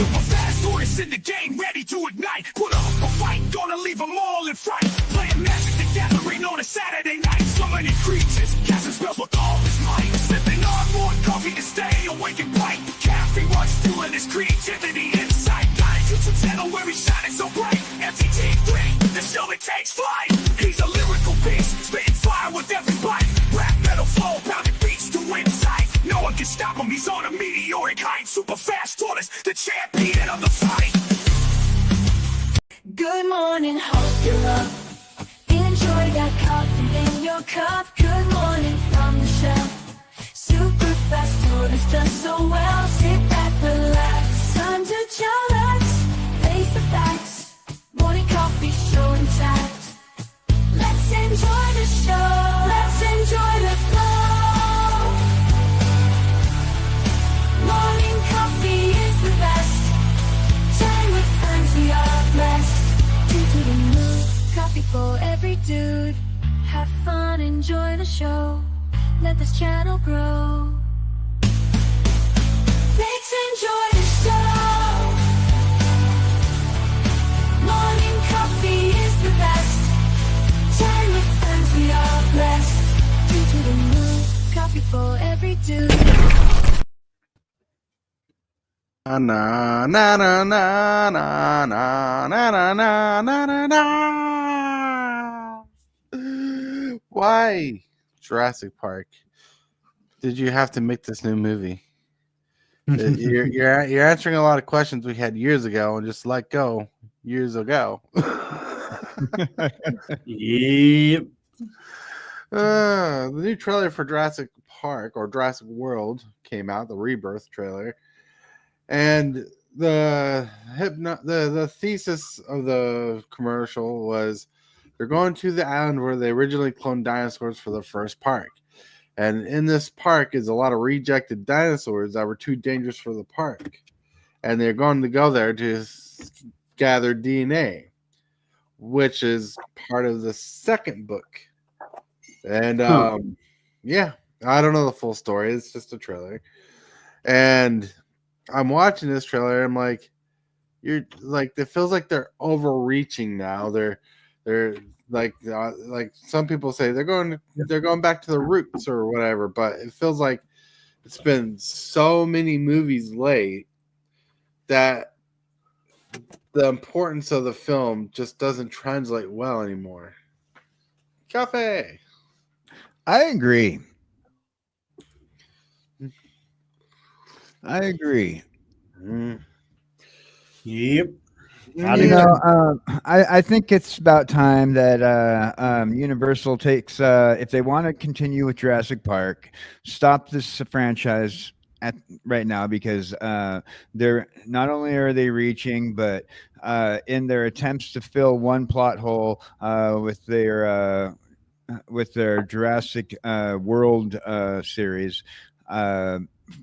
Super fast tortoise in the game, ready to ignite. Put up a fight, gonna leave them all in fright. Playing Magic the Gathering on a Saturday night. Summoning creatures, casting spells with all his might. Sipping on more coffee to stay awake and bright. Caffeine runs fueling his creativity inside. Got a YouTube channel where he's shining so bright. MTG3, the show that takes flight. He's a lyrical beast, spitting fire with every bite. Rap metal flow, pounding beats to inside. No one can stop him, he's on a meteoric height. Super fast tortoise, the champion of the fight. Good morning, hope you're up. Enjoy that coffee in your cup. Good morning from the shelf. Super fast tortoise does so well. Sit back, relax, time to chillax. Face the facts, morning coffee show intact. Let's enjoy the show, let's enjoy the flow. Morning coffee is the best. Chatting with friends, we are blessed. Due to the mood, coffee for every dude. Have fun, enjoy the show. Let this channel grow. Let's enjoy the show. Morning coffee is the best. Chatting with friends, we are blessed. Due to the mood, coffee for every dude. Na na na na na na na na na na na. Why, Jurassic Park? Did you have to make this new movie? You're answering a lot of questions we had years ago and just let go years ago. Yep. The new trailer for Jurassic Park or Jurassic World came out, the Rebirth trailer. And the thesis of the commercial was they're going to the island where they originally cloned dinosaurs for the first park. And in this park is a lot of rejected dinosaurs that were too dangerous for the park. And they're going to go there to gather DNA, which is part of the second book. And yeah, I don't know the full story. It's just a trailer. And I'm watching this trailer. I'm like, you're like, it feels like they're overreaching now. They're like some people say they're going back to the roots or whatever. But it feels like it's been so many movies late that the importance of the film just doesn't translate well anymore. Cafe. I agree. I agree. Yep. I think it's about time that Universal takes, if they want to continue with Jurassic Park, stop this franchise right now, because they're not only are they reaching, but in their attempts to fill one plot hole with their Jurassic World series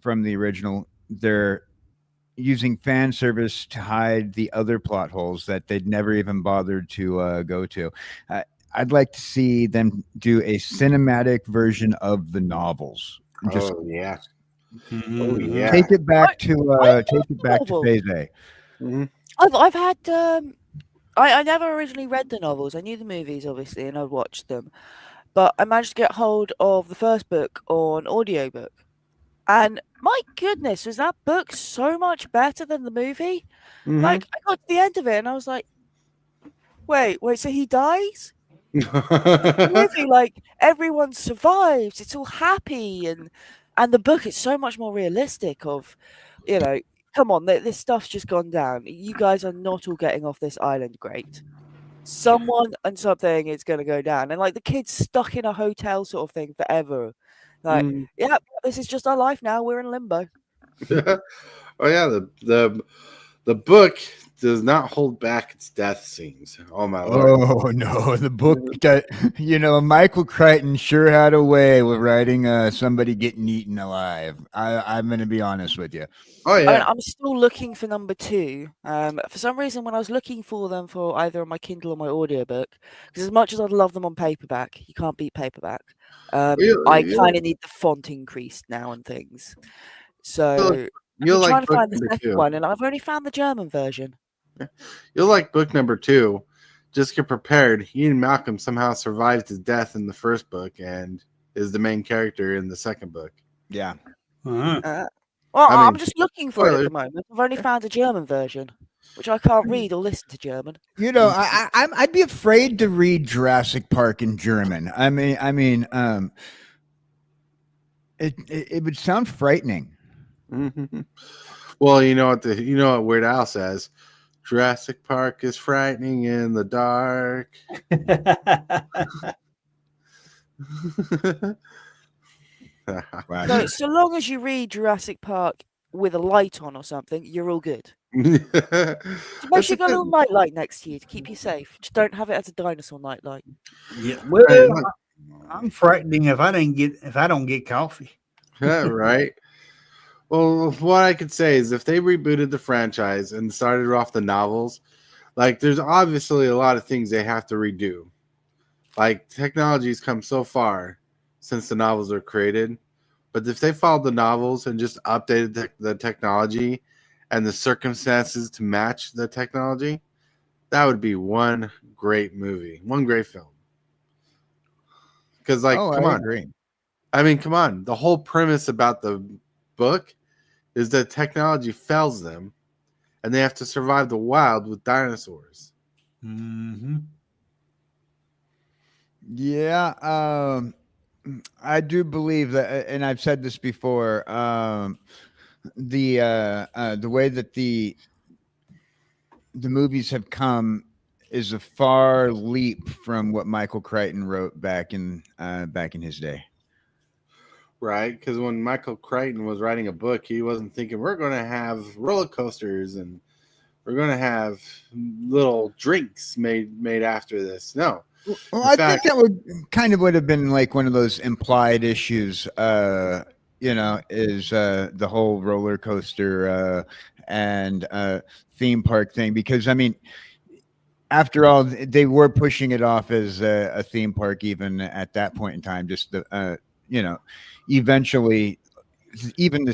from the original, they're using fan service to hide the other plot holes that they'd never even bothered to go to. I'd like to see them do a cinematic version of the novels. Just yeah. take it back to phase A. Mm-hmm. I've had I never originally read the novels. I knew the movies obviously and I watched them, but I managed to get hold of the first book on audiobook, and my goodness, was that book so much better than the movie? Mm-hmm. Like, I got to the end of it and I was like, wait, so he dies? The movie, like, everyone survives, it's all happy, and the book is so much more realistic of, you know, come on, this stuff's just gone down. You guys are not all getting off this island great. Someone and something is going to go down. And, like, the kid's stuck in a hotel sort of thing forever. Like, yeah, this is just our life now. We're in limbo. Oh, yeah, the book does not hold back its death scenes. Oh, my Lord. Oh, no. The book, Michael Crichton sure had a way with writing somebody getting eaten alive. I'm going to be honest with you. Oh, yeah. I'm still looking for number 2. For some reason, when I was looking for them for either on my Kindle or my audiobook, because as much as I'd love them on paperback, you can't beat paperback. I kind of need the font increased now and things. So you'll trying like to book find the number second 2. one, and I've only found the German version. You'll like book number 2. Just get prepared. Ian Malcolm somehow survived his death in the first book and is the main character in the second book. Yeah. Uh-huh. Well, I mean, I'm just looking for it at spoilers. the moment. I've only found a German version, which I can't read or listen to German. You know, I'd be afraid to read Jurassic Park in German. It would sound frightening. Mhm. Well, you know what Weird Al says. Jurassic Park is frightening in the dark. So, so long as you read Jurassic Park with a light on or something, you're all good. That's So make sure a you got a good- little night light next to you to keep you safe. Just don't have it as a dinosaur night light. Yeah. Well, Right, look. I'm frightening if I don't get coffee. Yeah, right. Well, what I could say is if they rebooted the franchise and started off the novels, like there's obviously a lot of things they have to redo. Like technology's come so far since the novels were created, but if they followed the novels and just updated the technology and the circumstances to match the technology, that would be one great movie, one great film. Because, like, Oh, come I on. agree. I mean, come on. The whole premise about the book is that technology fails them and they have to survive the wild with dinosaurs. Mm-hmm. Yeah, I do believe that, and I've said this before. The way that the movies have come is a far leap from what Michael Crichton wrote back in his day. Right? Because when Michael Crichton was writing a book, he wasn't thinking we're going to have roller coasters and we're going to have little drinks made after this. No. Well, In I fact- think that would have been like one of those implied issues. Is the whole roller coaster and theme park thing, because I mean, after all, they were pushing it off as a theme park even at that point in time. Just eventually, even the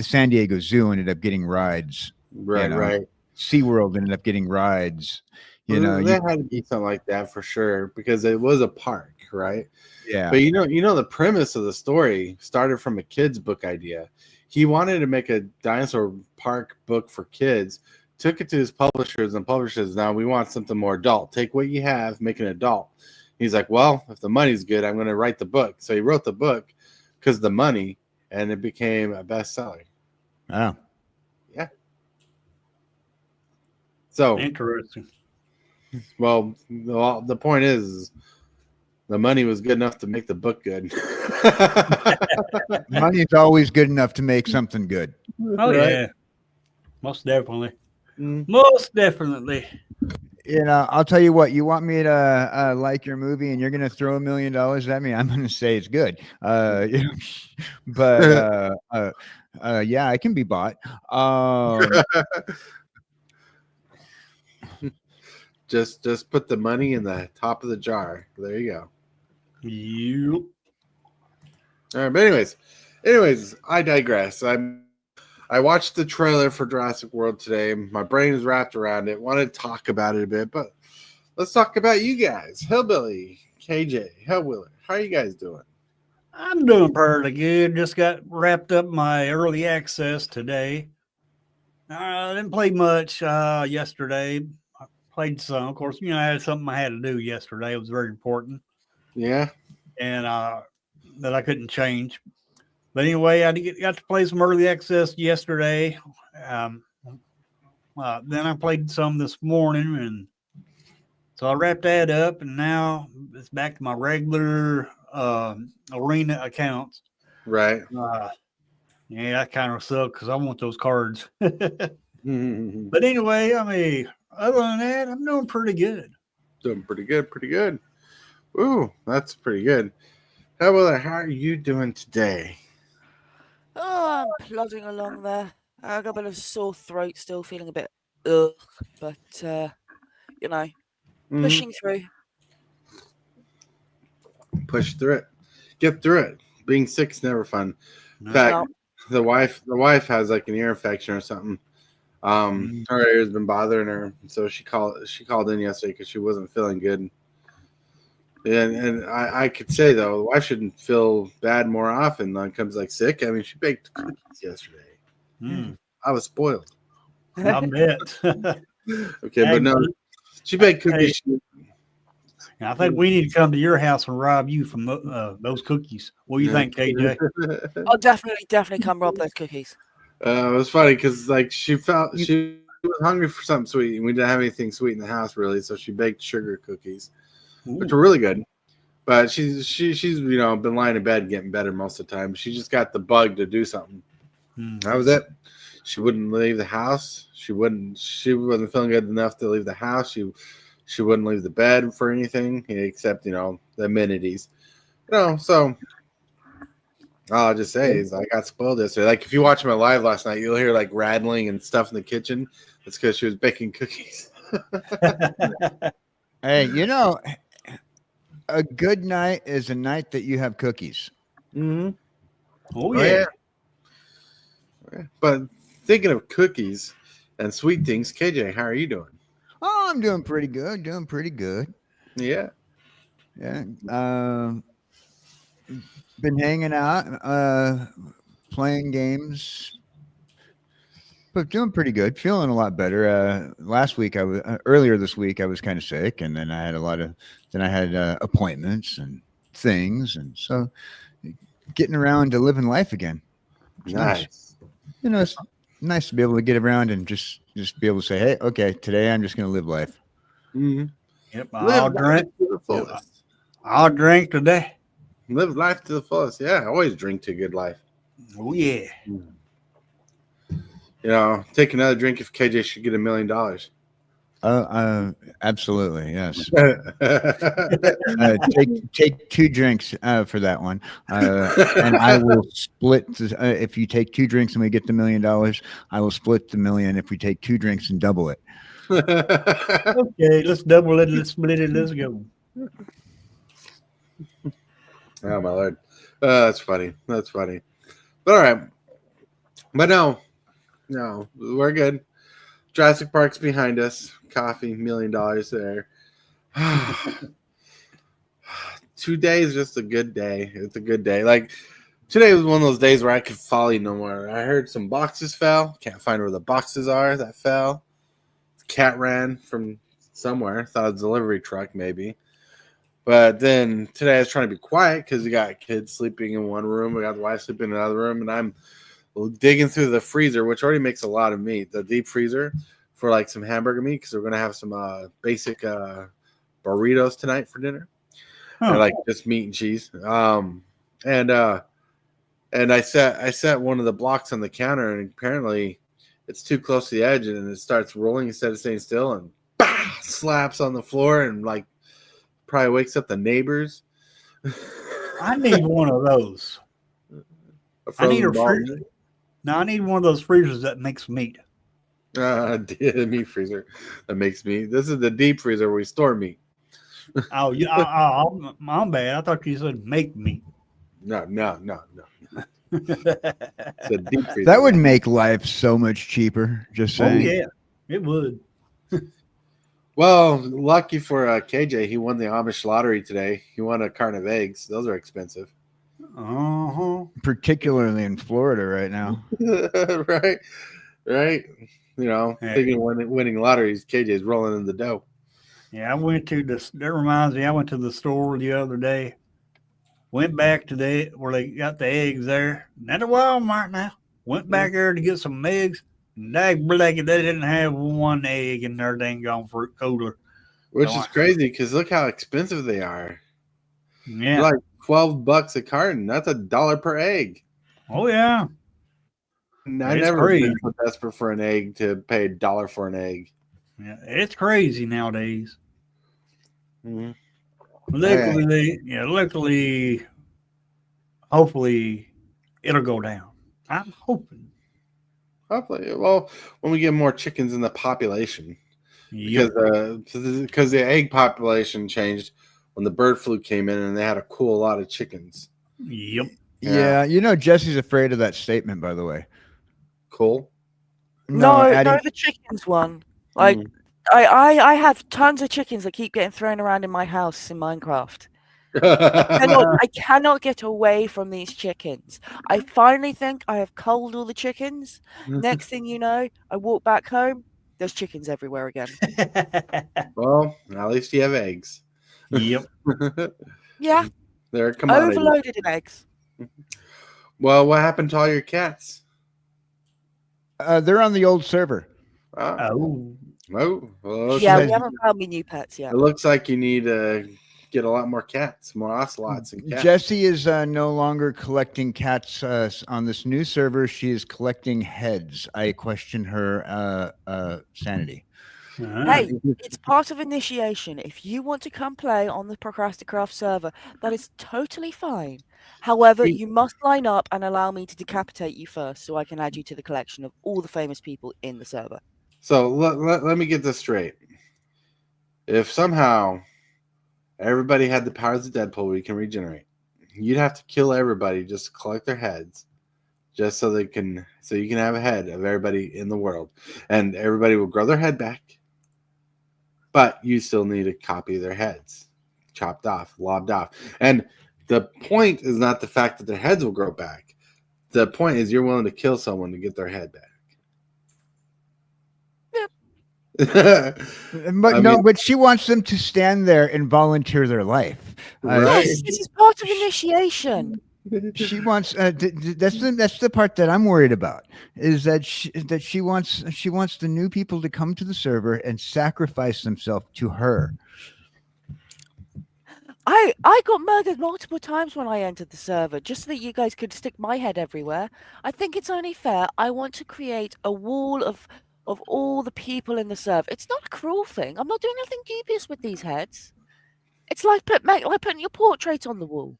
San Diego Zoo ended up getting rides. Right, right. SeaWorld ended up getting rides. There had to be something like that for sure because it was a park, right? Yeah. But the premise of the story started from a kid's book idea. He wanted to make a dinosaur park book for kids, took it to his publishers, and publishers, now we want something more adult. Take what you have, make an adult. He's like, well, if the money's good, I'm going to write the book. So he wrote the book because of the money, and it became a bestseller. Oh. Yeah. So, Interesting. well, the point is the money was good enough to make the book good. Money's always good enough to make something good. Oh, Right? yeah. Most definitely. Mm. Most definitely. I'll tell you what. You want me to like your movie, and you're going to throw $1 million at me? I'm going to say it's good. But yeah, I can be bought. Just put the money in the top of the jar. There you go. Yep. All right, but anyways, I digress. I watched the trailer for Jurassic World today. My brain is wrapped around it. Wanted to talk about it a bit, but let's talk about you guys. Hillbilly, KJ, Hellwheeler. How are you guys doing? I'm doing pretty good. Just got wrapped up my early access today. I didn't play much yesterday. I played some. Of course, I had something I had to do yesterday. It was very important. Yeah. And that I couldn't change. But anyway, I got to play some early access yesterday. Then I played some this morning, and so I wrapped that up, and now it's back to my regular arena accounts. Right. Yeah, that kind of sucks because I want those cards. Doing But anyway, I mean, other than that, I'm doing pretty good. pretty good. Ooh, that's pretty good. Hellwheeler, how are you doing today? Oh, I'm plodding along there. I got a bit of sore throat, still feeling a bit ugh, but pushing through. Push through it. Get through it. Being sick's never fun. In No. fact, No. the wife has like an ear infection or something. Her ear's been bothering her, so she called in yesterday because she wasn't feeling good. And I could say though, the wife shouldn't feel bad more often when it comes like sick. I mean, she baked cookies yesterday. Mm, I was spoiled. I bet. Okay, but no, she baked cookies. I think we need to come to your house and rob you from those cookies. What do you think, KJ? I'll definitely come rob those cookies. It was funny because like she was hungry for something sweet, and we didn't have anything sweet in the house really, so she baked sugar cookies, which were really good. But she's been lying in bed getting better most of the time. She just got the bug to do something. That was it. She wouldn't leave the house. She wasn't feeling good enough to leave the house. She wouldn't leave the bed for anything except the amenities. So all I'll just say is I got spoiled yesterday. Like if you watch my live last night, you'll hear like rattling and stuff in the kitchen. That's because she was baking cookies. Hey, a good night is a night that you have cookies. Mm-hmm. Oh yeah. But thinking of cookies and sweet things, KJ, how are you doing? Oh, I'm doing pretty good. Yeah. Yeah. Been hanging out, playing games, but doing pretty good. Feeling a lot better. Last week earlier this week I was kind of sick, and then I had appointments and things, and so getting around to living life again. It's Nice. It's nice to be able to get around and just be able to say, hey, okay, today I'm just going to live life. Mm-hmm. Yep. Live life to the fullest. I'll drink today. Live life to the fullest. Yeah, always drink to a good life. Oh yeah. Take another drink if KJ should get $1 million. Absolutely, yes. Take 2 drinks for that one, and I will split. If you take 2 drinks and we get the $1 million, I will split the million if we take 2 drinks and double it. Okay, let's double it. Let's split it. Let's go. Oh my lord, that's funny. But all right, but no, we're good. Jurassic Park's behind us. Coffee, $1 million there. 2 days, just a good day. It's a good day. Like today was one of those days where I could folly no more. I heard some boxes fell. Can't find where the boxes are that fell. Cat ran from somewhere. Thought it was a delivery truck maybe. But then today I was trying to be quiet because we got kids sleeping in one room. We got the wife sleeping in another room, and I'm digging through the freezer, which already makes a lot of meat. The deep freezer. For like some hamburger meat because we're gonna have some basic burritos tonight for dinner. And like just meat and cheese. And I set one of the blocks on the counter, and apparently it's too close to the edge, and it starts rolling instead of staying still, and bah, slaps on the floor, and like probably wakes up the neighbors. I need one of those. I need a freezer. No, I need one of those freezers that makes meat. The meat freezer that makes meat. This is the deep freezer where we store meat. Oh, yeah. I'm bad. I thought you said make meat. No. It's a deep freezer. That would make life so much cheaper. Just saying. Oh yeah, it would. Well, lucky for KJ, he won the Amish lottery today. He won a carton of eggs. Those are expensive. Particularly in Florida right now. Right. Thinking winning lotteries, KJ's rolling in the dough. Yeah, I went to this. That reminds me, I went to the store the other day. Went back to where they got the eggs there. Not at Walmart now. Went back there to get some eggs. Dag-blag, they didn't have one egg in their dang gone fruit cooler. Which is crazy because look how expensive they are. Yeah. They're like $12 a carton. That's $1 per egg. Oh yeah. I never been so desperate for an egg to pay $1 for an egg. Yeah, it's crazy nowadays. Mm-hmm. Luckily, hopefully, it'll go down. I'm hoping. Hopefully, well, when we get more chickens in the population, Yep. because the egg population changed when the bird flu came in, and they had to cool a lot of chickens. Yep. Yeah, Jesse's afraid of that statement, by the way. Cool. No, adding the chickens one. Like, I have tons of chickens that keep getting thrown around in my house in Minecraft. I cannot get away from these chickens. I finally think I have culled all the chickens. Next thing you know, I walk back home. There's chickens everywhere again. Well, at least you have eggs. Yep. Yeah, They're a commodity. overloaded in eggs. Well, what happened to all your cats? they're on the old server. Oh, Oh. well, Yeah, has- we haven't found me new pets yet. it looks like you need to get a lot more cats, more ocelots and cats. Jessie is no longer collecting cats on this new server. She is collecting heads. I question her sanity. Hey, it's part of initiation. If you want to come play on the Procrasticraft server, that is totally fine. However, you must line up and allow me to decapitate you first so I can add you to the collection of all the famous people in the server. So let me get this straight. If somehow everybody had the powers of Deadpool, we can regenerate. You'd have to kill everybody just to collect their heads, just so you can have a head of everybody in the world, and everybody will grow their head back. But you still need a copy of their heads, chopped off, lobbed off. And the point is not the fact that their heads will grow back. The point is you're willing to kill someone to get their head back. But she wants them to stand there and volunteer their life. Right. Yes, this is part of initiation. She wants that's the part that I'm worried about, is that she wants the new people to come to the server and sacrifice themselves to her. I got murdered multiple times when I entered the server, just so that you guys could stick my head everywhere. I think it's only fair. I want to create a wall of all the people in the server. It's not a cruel thing. I'm not doing anything dubious with these heads. It's like putting your portrait on the wall.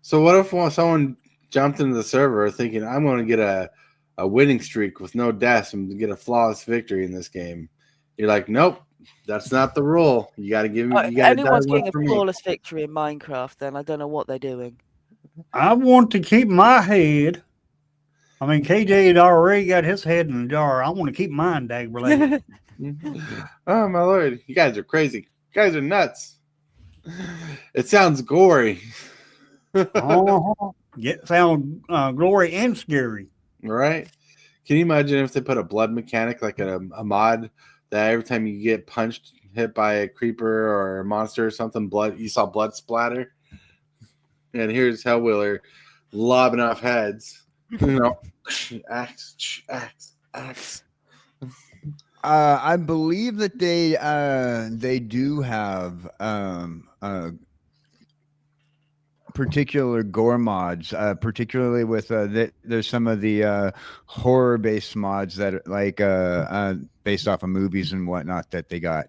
So what if someone jumped into the server thinking, I'm going to get a winning streak with no deaths and get a flawless victory in this game? You're like, nope, that's not the rule. You got to give me. If anyone's getting a flawless victory in Minecraft, then I don't know what they're doing. I want to keep my head. I mean, KJ had already got his head in the jar. I want to keep mine, Dagberlay. Oh my lord, you guys are crazy. You guys are nuts. It sounds gory. Yeah, sound glory and scary. Right? Can you imagine if they put a blood mechanic, like a mod, that every time you get punched, hit by a creeper or a monster or something, you saw blood splatter? And here's Hellwheeler lobbing off heads. Axe. I believe that they do have particular gore mods, particularly with there's some of the horror based mods that are like based off of movies and whatnot that they got.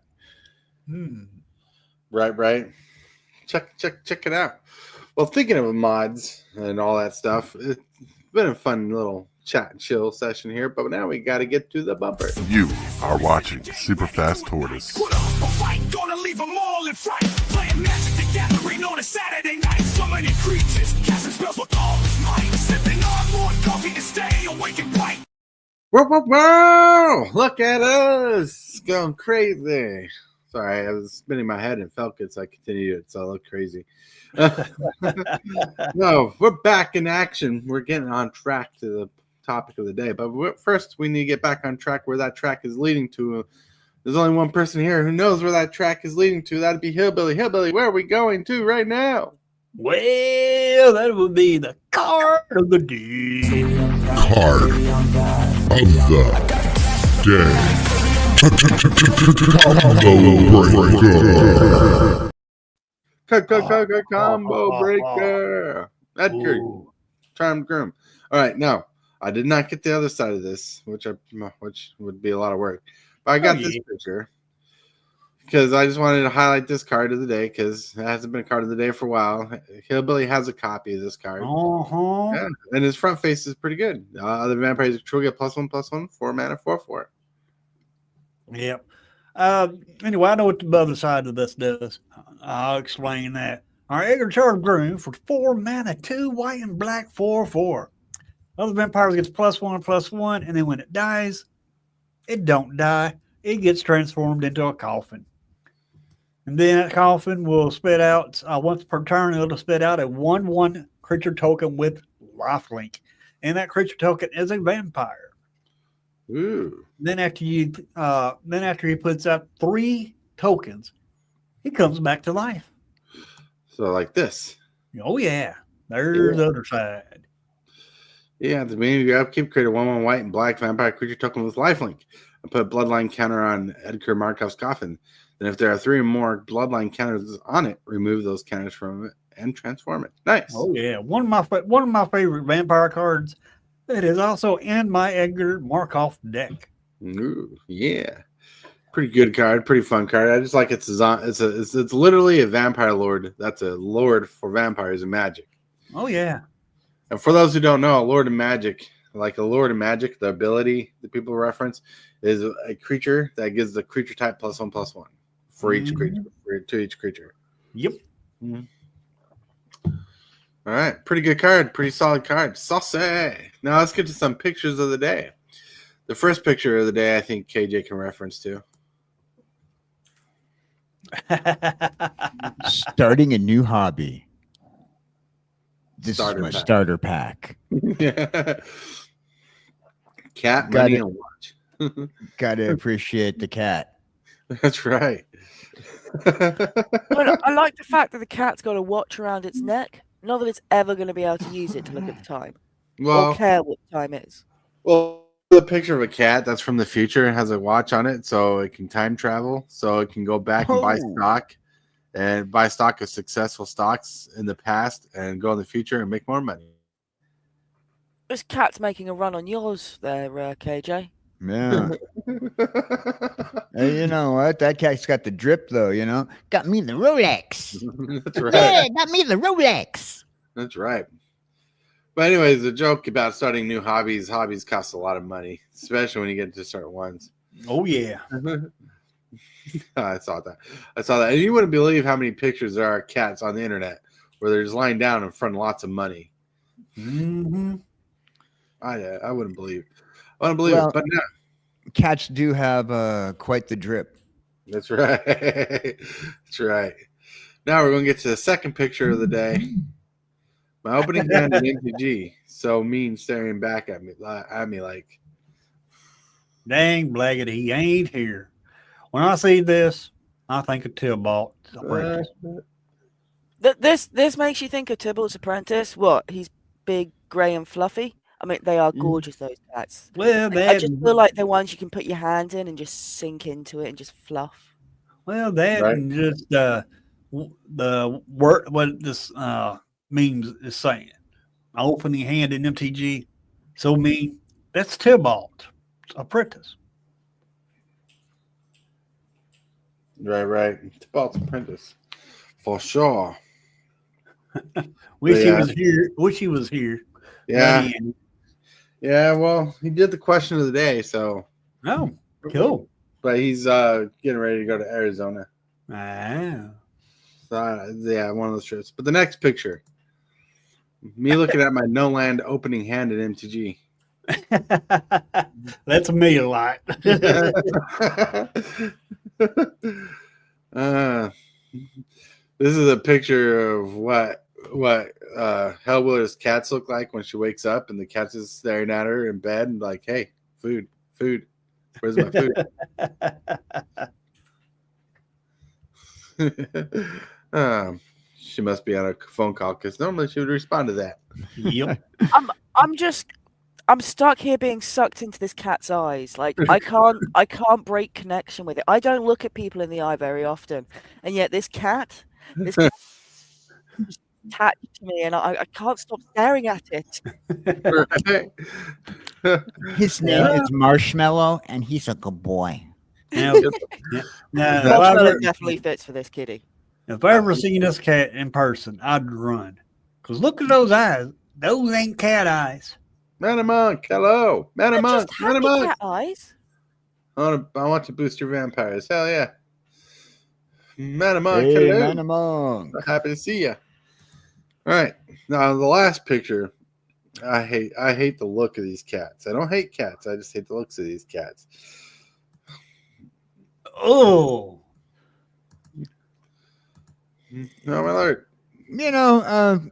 Right. Check it out. Well, thinking of mods and all that stuff, it's been a fun little chat and chill session here, but now we got to get to the bumper. You are watching Super Fast Tortoise. Put up a fight, gonna leave them all in fright. Playing Magic the Gathering on a Saturday night. So many creatures, casting spells with all his might. Sipping on more coffee to stay awake and bright. Whoa! Look at us going crazy. Sorry, I was spinning my head and felt good, so I continued it, so I looked crazy. No, we're back in action. We're getting on track to the topic of the day, but first we need to get back on track where that track is leading to. There's only one person here who knows where that track is leading to. That'd be Hillbilly. Hillbilly, where are we going to right now? Well, that would be the card of the day. Card of the day. Combo breaker. Combo breaker. Edgar. Charmed groom. All right, now I did not get the other side of this, which would be a lot of work. But I got this picture because I just wanted to highlight this card of the day because it hasn't been a card of the day for a while. Hillbilly has a copy of this card. Yeah, and his front face is pretty good. Other vampires control get +1/+1, 4 mana, 4/4. Yep. Anyway, I know what the other side of this does. I'll explain that. Our Edgar Charge Groom for 4 mana, 2 white and black, 4/4. Other vampires gets +1/+1, and then when it dies, it don't die. It gets transformed into a coffin. And then that coffin will spit out, once per turn, it'll spit out a 1/1 creature token with lifelink. And that creature token is a vampire. Ooh. Then after he puts out 3 tokens, he comes back to life. So like this. Oh yeah. There's the other side. Yeah, at the beginning of your upkeep, create a 1/1 white and black vampire creature token with lifelink. And put a bloodline counter on Edgar Markov's coffin. Then if there are 3 or more bloodline counters on it, remove those counters from it and transform it. Nice. Oh yeah. One of my favorite vampire cards that is also in my Edgar Markov deck. Ooh, yeah. Pretty good card, pretty fun card. I just like it's literally a vampire lord. That's a lord for vampires and magic. Oh yeah. And for those who don't know, a lord of magic, like a lord of magic, the ability that people reference is a creature that gives the creature type +1/+1 for each creature, to each creature. Yep. Mm-hmm. All right, pretty good card, pretty solid card. Saucy. Now let's get to some pictures of the day. The first picture of the day, I think KJ can reference to. Starting a new hobby. This Starter is my pack. starter pack. Cat, Got money, it. and watch. Gotta appreciate the cat. That's right. But I like the fact that the cat's got a watch around its neck. Not that it's ever going to be able to use it to look at the time or Well, care what the time is. the picture of a cat that's from the future and has a watch on it, so it can time travel, so it can go back and buy stock and buy stock of successful stocks in the past and go in the future and make more money. This cat's making a run on yours there, KJ. Yeah. Hey, you know what? That cat's got the drip, though, you know? Got me the Rolex. That's right. Yeah, got me the Rolex. That's right. But anyways, the joke about starting new hobbies cost a lot of money, especially when you get to certain ones. Oh yeah. I saw that. And you wouldn't believe how many pictures there are of cats on the internet where they're just lying down in front of lots of money. Mm-hmm. I wouldn't believe. I wouldn't believe Well, it. But no. Cats do have quite the drip. That's right. That's right. Now we're going to get to the second picture of the day. My opening hand in MTG. So mean, staring back at me like, Dang, blagged, he ain't here. When I see this, I think of Tibalt Apprentice. This makes you think of Tibalt's Apprentice. What? He's big, grey, and fluffy. I mean, they are gorgeous, those cats. Well, I just feel like the ones you can put your hand in and just sink into it and just fluff. Well, that Right. and just the word what this memes is saying. Opening hand in MTG, so mean. That's Tibalt Apprentice. right. Tibalt's Apprentice. For sure. Wish he Yeah. was here. Wish he was here. Yeah. But he- Yeah, well, he did the question of the day, so. Oh, cool. But he's getting ready to go to Arizona. Ah. So, yeah, one of those trips. But the next picture, me looking at my no land opening hand at MTG. That's me a lot. This is a picture of what Hellwheeler's cats look like when she wakes up, and the cat's just staring at her in bed and like, "Hey, food. Where's my food?" She must be on a phone call because normally she would respond to that. Yep. I'm stuck here being sucked into this cat's eyes. Like I can't break connection with it. I don't look at people in the eye very often, and yet this cat is attached to me, and I can't stop staring at it. Right? His name is Marshmallow, and he's a good boy. Now, Marshmallow definitely fits for this kitty. if I ever seen this cat in person, I'd run. Because look at those eyes. Those ain't cat eyes. Manamonk, hello. They're Manamonk, just happy Manamonk. cat eyes. I want to boost your vampires. Hell yeah. Manamon, Hey, hello. Manamon. Happy to see you. All right, now the last picture. I hate the look of these cats. I don't hate cats. I just hate the looks of these cats. Oh, No, my lord. You know,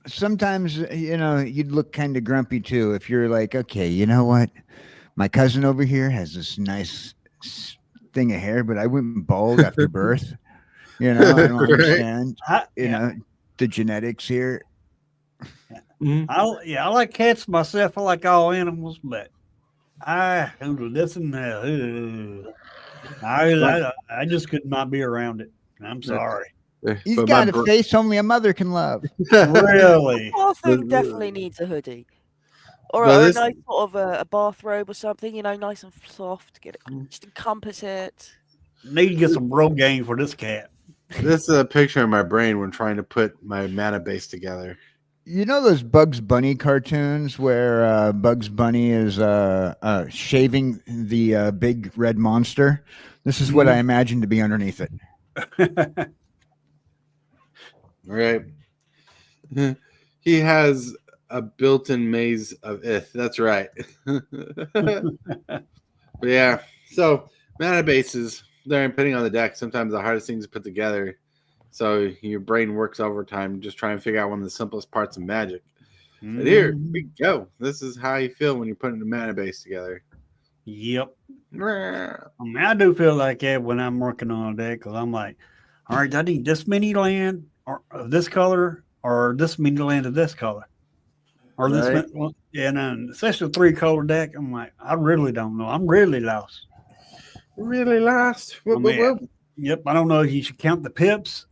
sometimes, you'd look kind of grumpy too if you're like, okay, you know what? My cousin over here has this nice thing of hair, but I went bald after birth. I don't Right. understand, yeah. the genetics here. I like cats myself. I like all animals, but I just could not be around it. I'm sorry. He's But got a face only a mother can love. Really? Poor thing definitely needs a hoodie. Or But a this- nice sort of a bathrobe or something, nice and soft. Get it, just encompass it. Need to get some Rogaine for this cat. This is a picture in my brain when trying to put my mana base together. You know those Bugs Bunny cartoons where Bugs Bunny is shaving the big red monster? This is what I imagine to be underneath it. Right. He has a built-in maze of ith. That's right. But yeah. So mana bases, they're putting on the deck. Sometimes the hardest things to put together. So your brain works overtime just trying to figure out one of the simplest parts of Magic. But here we go. This is how you feel when you're putting the mana base together. Yep. I do feel like that when I'm working on a deck because I'm like, all right, I need this many land or of this color or this many land of this color. Or this, and especially a 3-color deck, I'm like, I really don't know. I'm really lost. Really lost. Yep, I don't know if you should count the pips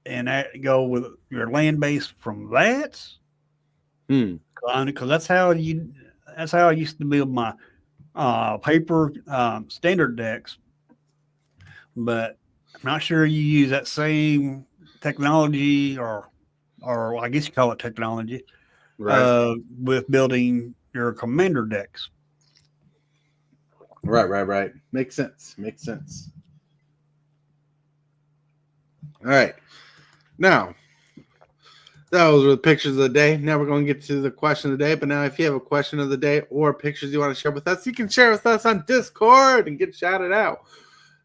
and go with your land base from that. Because that's how I used to build my paper standard decks. But I'm not sure you use that same technology or I guess you call it technology. Right. With building your commander decks. Right. Makes sense. All right. Now, those were the pictures of the day. Now we're going to get to the question of the day. But now, if you have a question of the day or pictures you want to share with us, you can share with us on Discord and get shouted out.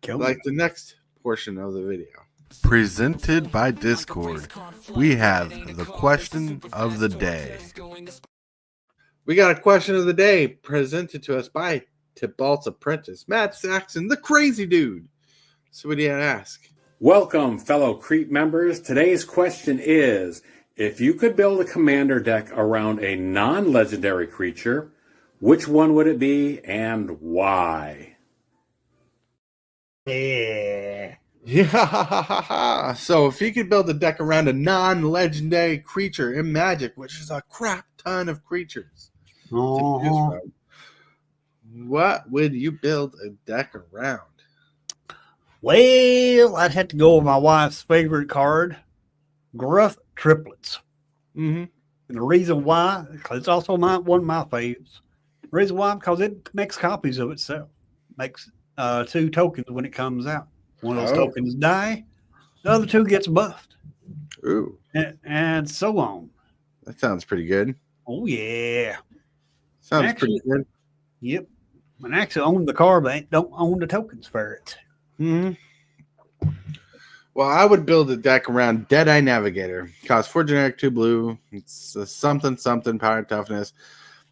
Like the next portion of the video. Presented by Discord, we have the question of the day. We got a question of the day presented to us by Tibalts apprentice, Matt Saxon, the crazy dude. So what do you ask? Welcome, fellow Creep members. Today's question is, if you could build a commander deck around a non-legendary creature, which one would it be and why? Yeah. Yeah. So if you could build a deck around a non-legendary creature in Magic, which is a crap ton of creatures, to choose from, what would you build a deck around? Well, I'd have to go with my wife's favorite card, Gruff Triplets. Mm-hmm. And the reason why, because it's also one of my faves. The reason why, because it makes copies of itself. Makes 2 tokens when it comes out. One of those tokens die, the other 2 gets buffed. Ooh. And so on. That sounds pretty good. Oh, yeah. Sounds pretty good. Yep. And actually own the card, but don't own the tokens for it. Mm-hmm. Well, I would build a deck around Deadeye Navigator. Costs 4 generic, 2 blue. It's a something power toughness.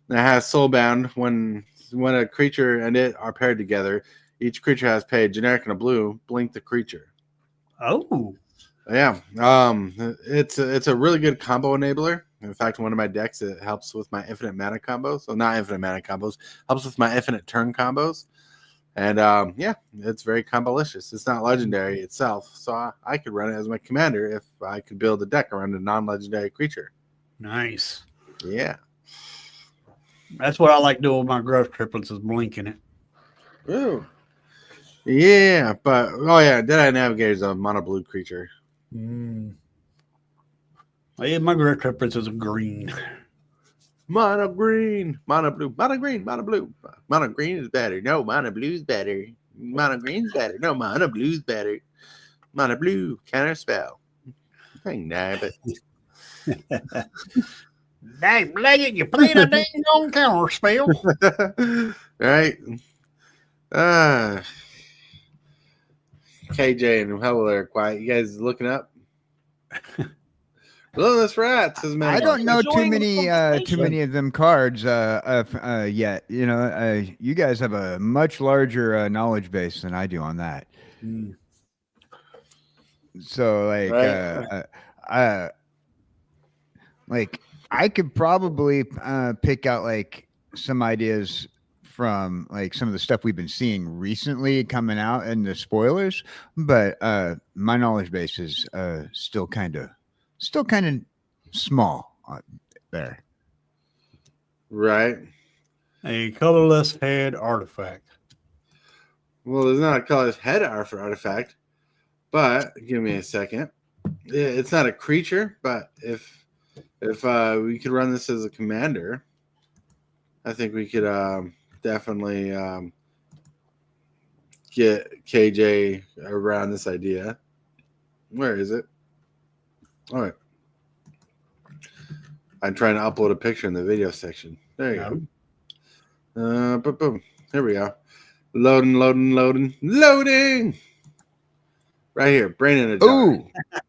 And it has Soulbound. When a creature and it are paired together, each creature has paid generic and a blue. Blink the creature. Oh. Yeah. It's a really good combo enabler. In fact, one of my decks, it helps with my infinite mana combos. So not infinite mana combos. Helps with my infinite turn combos. And yeah, it's very combolicious. It's not legendary itself, so I could run it as my commander if I could build a deck around a non-legendary creature. Nice. Yeah. That's what I like doing with my Gruff Triplets is blinking it. Ooh. Yeah, but Deadeye Navigator is a mono blue creature. Yeah, my Gruff Triplets is a green. Mono green, mono blue, mono green, mono blue. Mono green is better. No, mono blue is better. Mono green is better. No, mono blue is better. Mana blue, counter spell. Dang, nah, but Dang, Blake, you played a dang on counter spell. right? KJ and Hellwheeler are quiet. You guys looking up? Relentless Rats says I don't know too Enjoying the many conversation. of them cards yet. You know, you guys have a much larger knowledge base than I do on that. Mm. So like I could probably pick out like some ideas from like some of the stuff we've been seeing recently coming out in the spoilers, but my knowledge base is still kind of small there. Right. A colorless head artifact. Well, there's not a colorless head artifact, but give me a second. It's not a creature, but if we could run this as a commander, I think we could definitely get KJ around this idea. Where is it? All right. I'm trying to upload a picture in the video section. There you go. Boom. Here we go. Loading. Right here. Brain in a jar.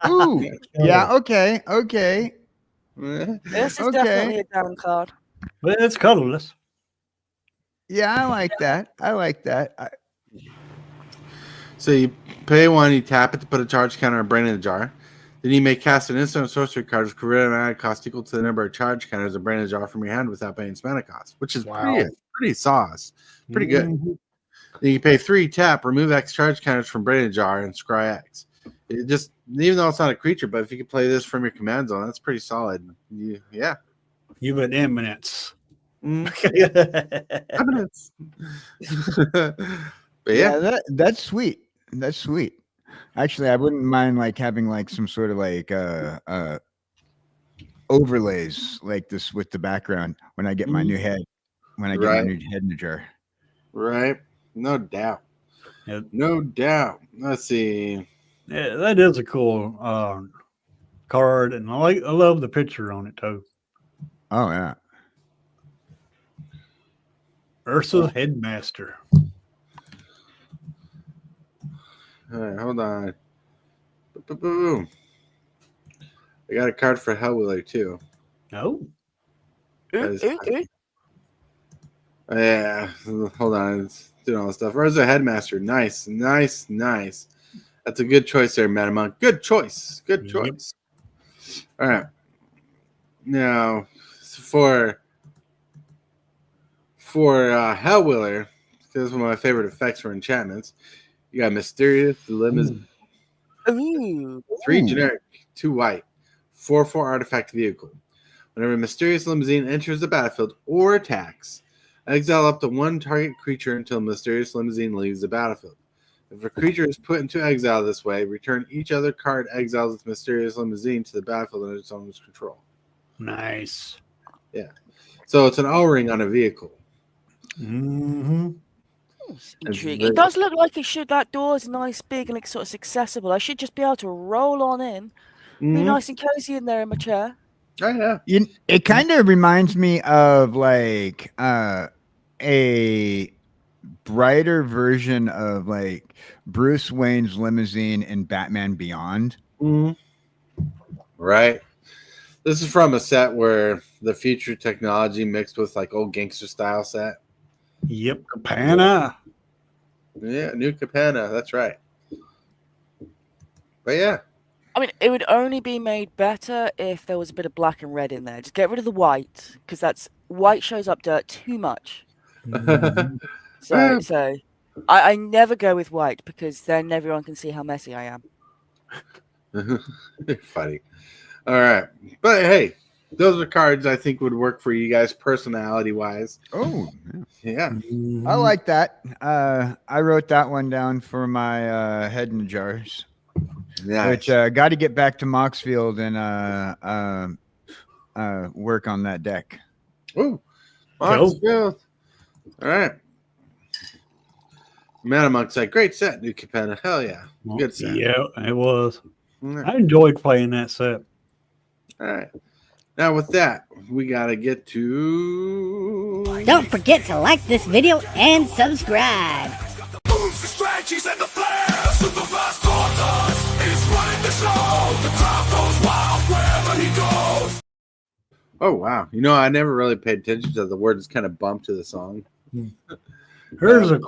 Ooh. Yeah. Okay. This is Okay. definitely a down card. But it's colorless. Yeah, I like that. So you pay 1, you tap it to put a charge counter on Brain in a jar. Then you may cast an instant or sorcery card with converted mana cost equal to the number of charge counters of Brain in a jar from your hand without paying its mana cost, which is pretty sauce. Pretty good. Mhm. Then you pay 3, tap, remove X charge counters from Brain in a jar and scry X. It just, even though it's not a creature, but if you could play this from your command zone, that's pretty solid. Yeah. You've an eminence. Eminence. But yeah. That's sweet. Actually, I wouldn't mind like having like some sort of like overlays like this with the background when I get my new head. When I get my new head in the jar. Right. No doubt. Yep. No doubt. Let's see. Yeah, that is a cool card, and I love the picture on it too. Oh yeah. Ursa Headmaster. All right, hold on. Boom. I got a card for Hellwheeler too. Oh. Yeah, hold on. It's doing all this stuff. Ursa Headmaster. Nice. That's a good choice there, Madam Monk. Good choice. All right. Now, for Hellwheeler, because one of my favorite effects for enchantments, you got Mysterious Limousine. Ooh. 3 generic, 2 white, 4/4 artifact vehicle. Whenever Mysterious Limousine enters the battlefield or attacks, exile up to 1 target creature until Mysterious Limousine leaves the battlefield. If a creature is put into exile this way, return each other card exiled with Mysterious Limousine to the battlefield under its owner's control. Nice. Yeah. So it's an O-ring on a vehicle. Mm-hmm. Intriguing. It does look like that door is nice, big, and it's sort of accessible. I should just be able to roll on in. Be nice and cozy in there in my chair. Oh, yeah. It kind of reminds me of like a brighter version of like Bruce Wayne's limousine in Batman Beyond. Right. This is from a set where the future technology mixed with like old gangster style set. Yep, Capana. Yeah, new Capana. That's right. But yeah. I mean, it would only be made better if there was a bit of black and red in there. Just get rid of the white, because white shows up dirt too much. So I never go with white because then everyone can see how messy I am. Funny. All right. But hey, those are cards I think would work for you guys personality wise. Oh, yeah. I like that. I wrote that one down for my head in the jars. Nice. Which got to get back to Moxfield and work on that deck. Ooh, Moxfield. All right. Mana Monk's like, great set, new Capenna. Hell yeah. Good set. Yeah, it was. All right. I enjoyed playing that set. All right. Now with that, we gotta get to. Don't forget to like this video and subscribe. Moves, the strategies, and the flair. Supervised tortoise is running the show. The crowd goes wild wherever he goes. Oh wow! You know, I never really paid attention to the words. Kind of bumped to the song. Here's a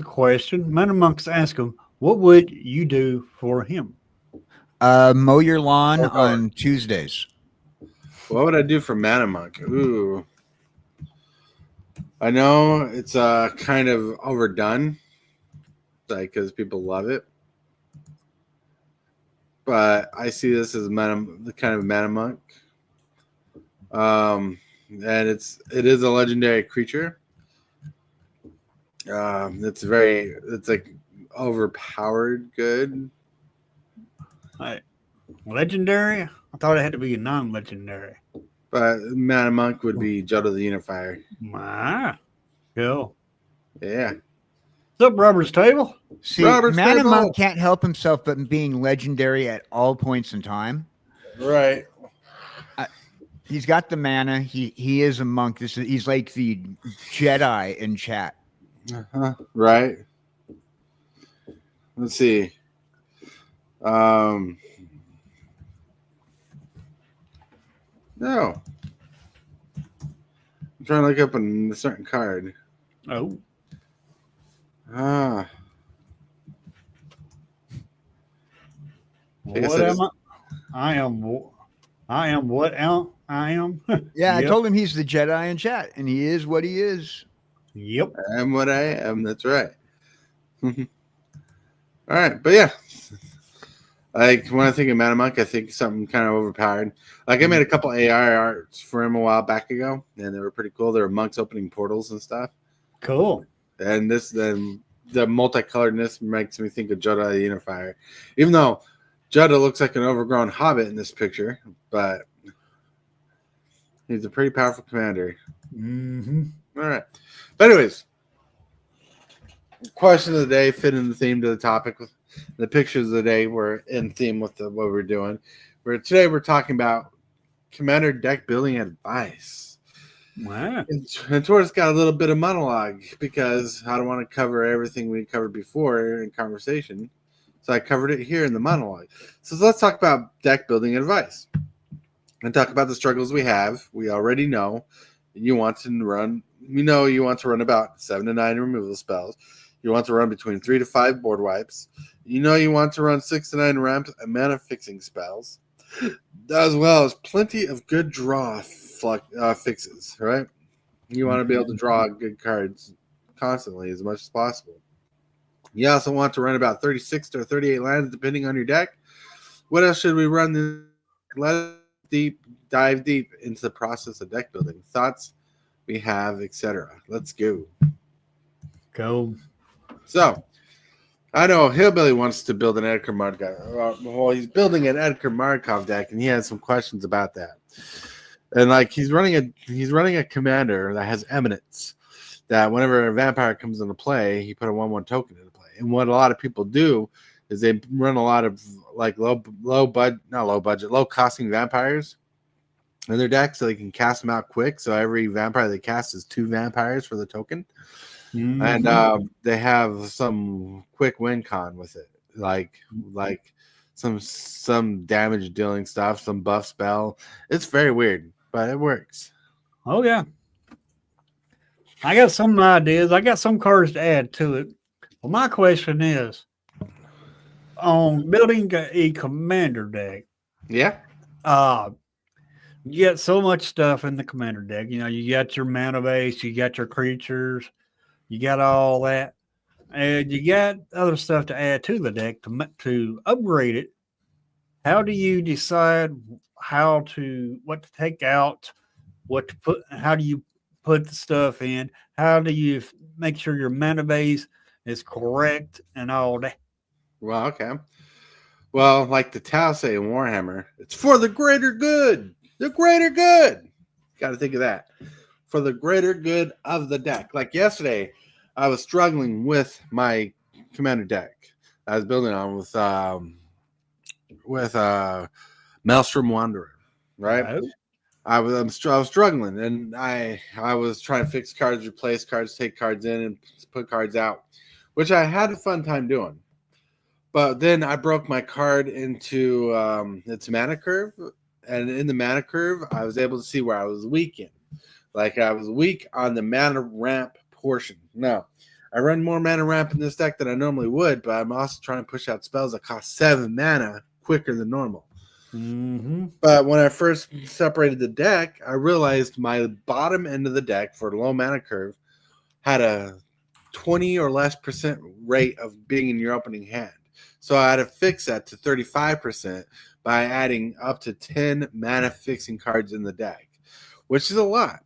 question. Mana Monk's ask him, what would you do for him? Mow your lawn on Tuesdays. What would I do for Mana Monk? Ooh, I know it's kind of overdone, like because people love it. But I see this as the kind of Mana Monk. And it is a legendary creature. It's like overpowered good. Legendary? I thought it had to be a non-legendary. But Mana Monk would be Judda the Unifier. Ah, cool. Yeah. What's up, Robert's Table? See, Robert's Mana Table. Monk can't help himself but being legendary at all points in time. Right. He's got the mana. He is a monk. He's like the Jedi in chat. Right. Let's see. No. I'm trying to look up a certain card. Oh. Ah. What am I? I am what I am. Yeah, Yep. I told him he's the Jedi in chat, and he is what he is. Yep. I am what I am. That's right. All right. But yeah. Like when I think of Mana Monk, I think something kind of overpowered. Like I made a couple AI arts for him a while back ago, and they were pretty cool. They were monks opening portals and stuff. Cool. And the multicoloredness makes me think of Judda the Unifier. Even though Judda looks like an overgrown hobbit in this picture, but he's a pretty powerful commander. Mm-hmm. All right. But anyways, question of the day fit in the theme to the topic. The pictures of the day were in theme with what we're doing. Today we're talking about commander deck building advice. Wow. And Tortoise got a little bit of monologue because I don't want to cover everything we covered before in conversation. So I covered it here in the monologue. So let's talk about deck building advice and talk about the struggles we have. We already know you want to run. We know you want to run about 7 to 9 removal spells. You want to run between 3 to 5 board wipes. You know you want to run 6 to 9 ramps and mana fixing spells, as well as plenty of good draw fixes, right? You want to be able to draw good cards constantly as much as possible. You also want to run about 36 to 38 lands depending on your deck. What else should we run? Let's dive deep into the process of deck building. Thoughts we have, etc. Let's go. Go. So, I know Hillbilly wants to build an Edgar Markov. Well, he's building an Edgar Markov deck, and he has some questions about that. And like he's running a commander that has eminence. That whenever a vampire comes into play, he put a 1/1 token into play. And what a lot of people do is they run a lot of like low costing vampires in their deck, so they can cast them out quick. So every vampire they cast is 2 vampires for the token. Mm-hmm. And they have some quick win con with it, like some damage dealing stuff, some buff spell. It's very weird, but it works. Oh yeah. I got some ideas. I got some cards to add to it. Well, my question is on building a commander deck. Yeah. You get so much stuff in the commander deck. You know, you got your mana base, you got your creatures. You got all that, and you got other stuff to add to the deck to upgrade it. How do you decide what to take out, what to put? How do you put the stuff in? How do you make sure your mana base is correct and all that? Well, okay. Well, like the Tau say in Warhammer, it's for the greater good. The greater good. Got to think of that. For the greater good of the deck. Like yesterday, I was struggling with my commander deck I was building on with Maelstrom Wanderer, right? No. I was struggling, and I was trying to fix cards, replace cards, take cards in, and put cards out, which I had a fun time doing. But then I broke my card into its mana curve, and in the mana curve, I was able to see where I was weak in. Like I was weak on the mana ramp portion. Now, I run more mana ramp in this deck than I normally would, but I'm also trying to push out spells that cost 7 mana quicker than normal. Mm-hmm. But when I first separated the deck, I realized my bottom end of the deck for low mana curve had a 20 or less % rate of being in your opening hand. So I had to fix that to 35% by adding up to 10 mana fixing cards in the deck, which is a lot.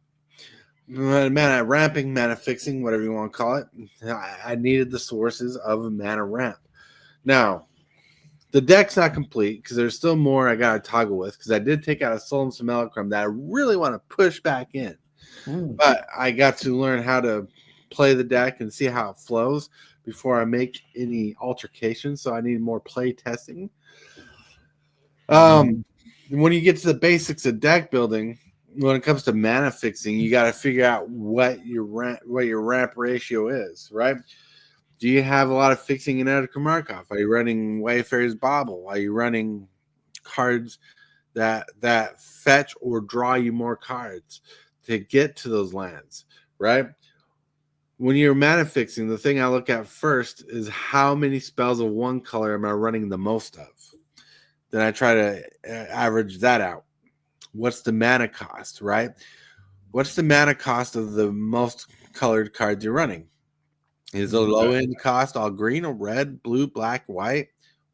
Mana ramping, mana fixing, whatever you want to call it. I needed the sources of a mana ramp. Now, the deck's not complete because there's still more I got to toggle with because I did take out a Solemn Simulacrum that I really want to push back in. But I got to learn how to play the deck and see how it flows before I make any altercations. So I need more play testing. When you get to the basics of deck building, when it comes to mana fixing, you got to figure out what your ramp ratio is, right? Do you have a lot of fixing in Edgar Markov? Are you running Wayfarer's Bauble? Are you running cards that fetch or draw you more cards to get to those lands, right? When you're mana fixing, the thing I look at first is how many spells of one color am I running the most of? Then I try to average that out. What's the mana cost, right? What's the mana cost of the most colored cards you're running? Is the low end cost all green or red, blue, black, white?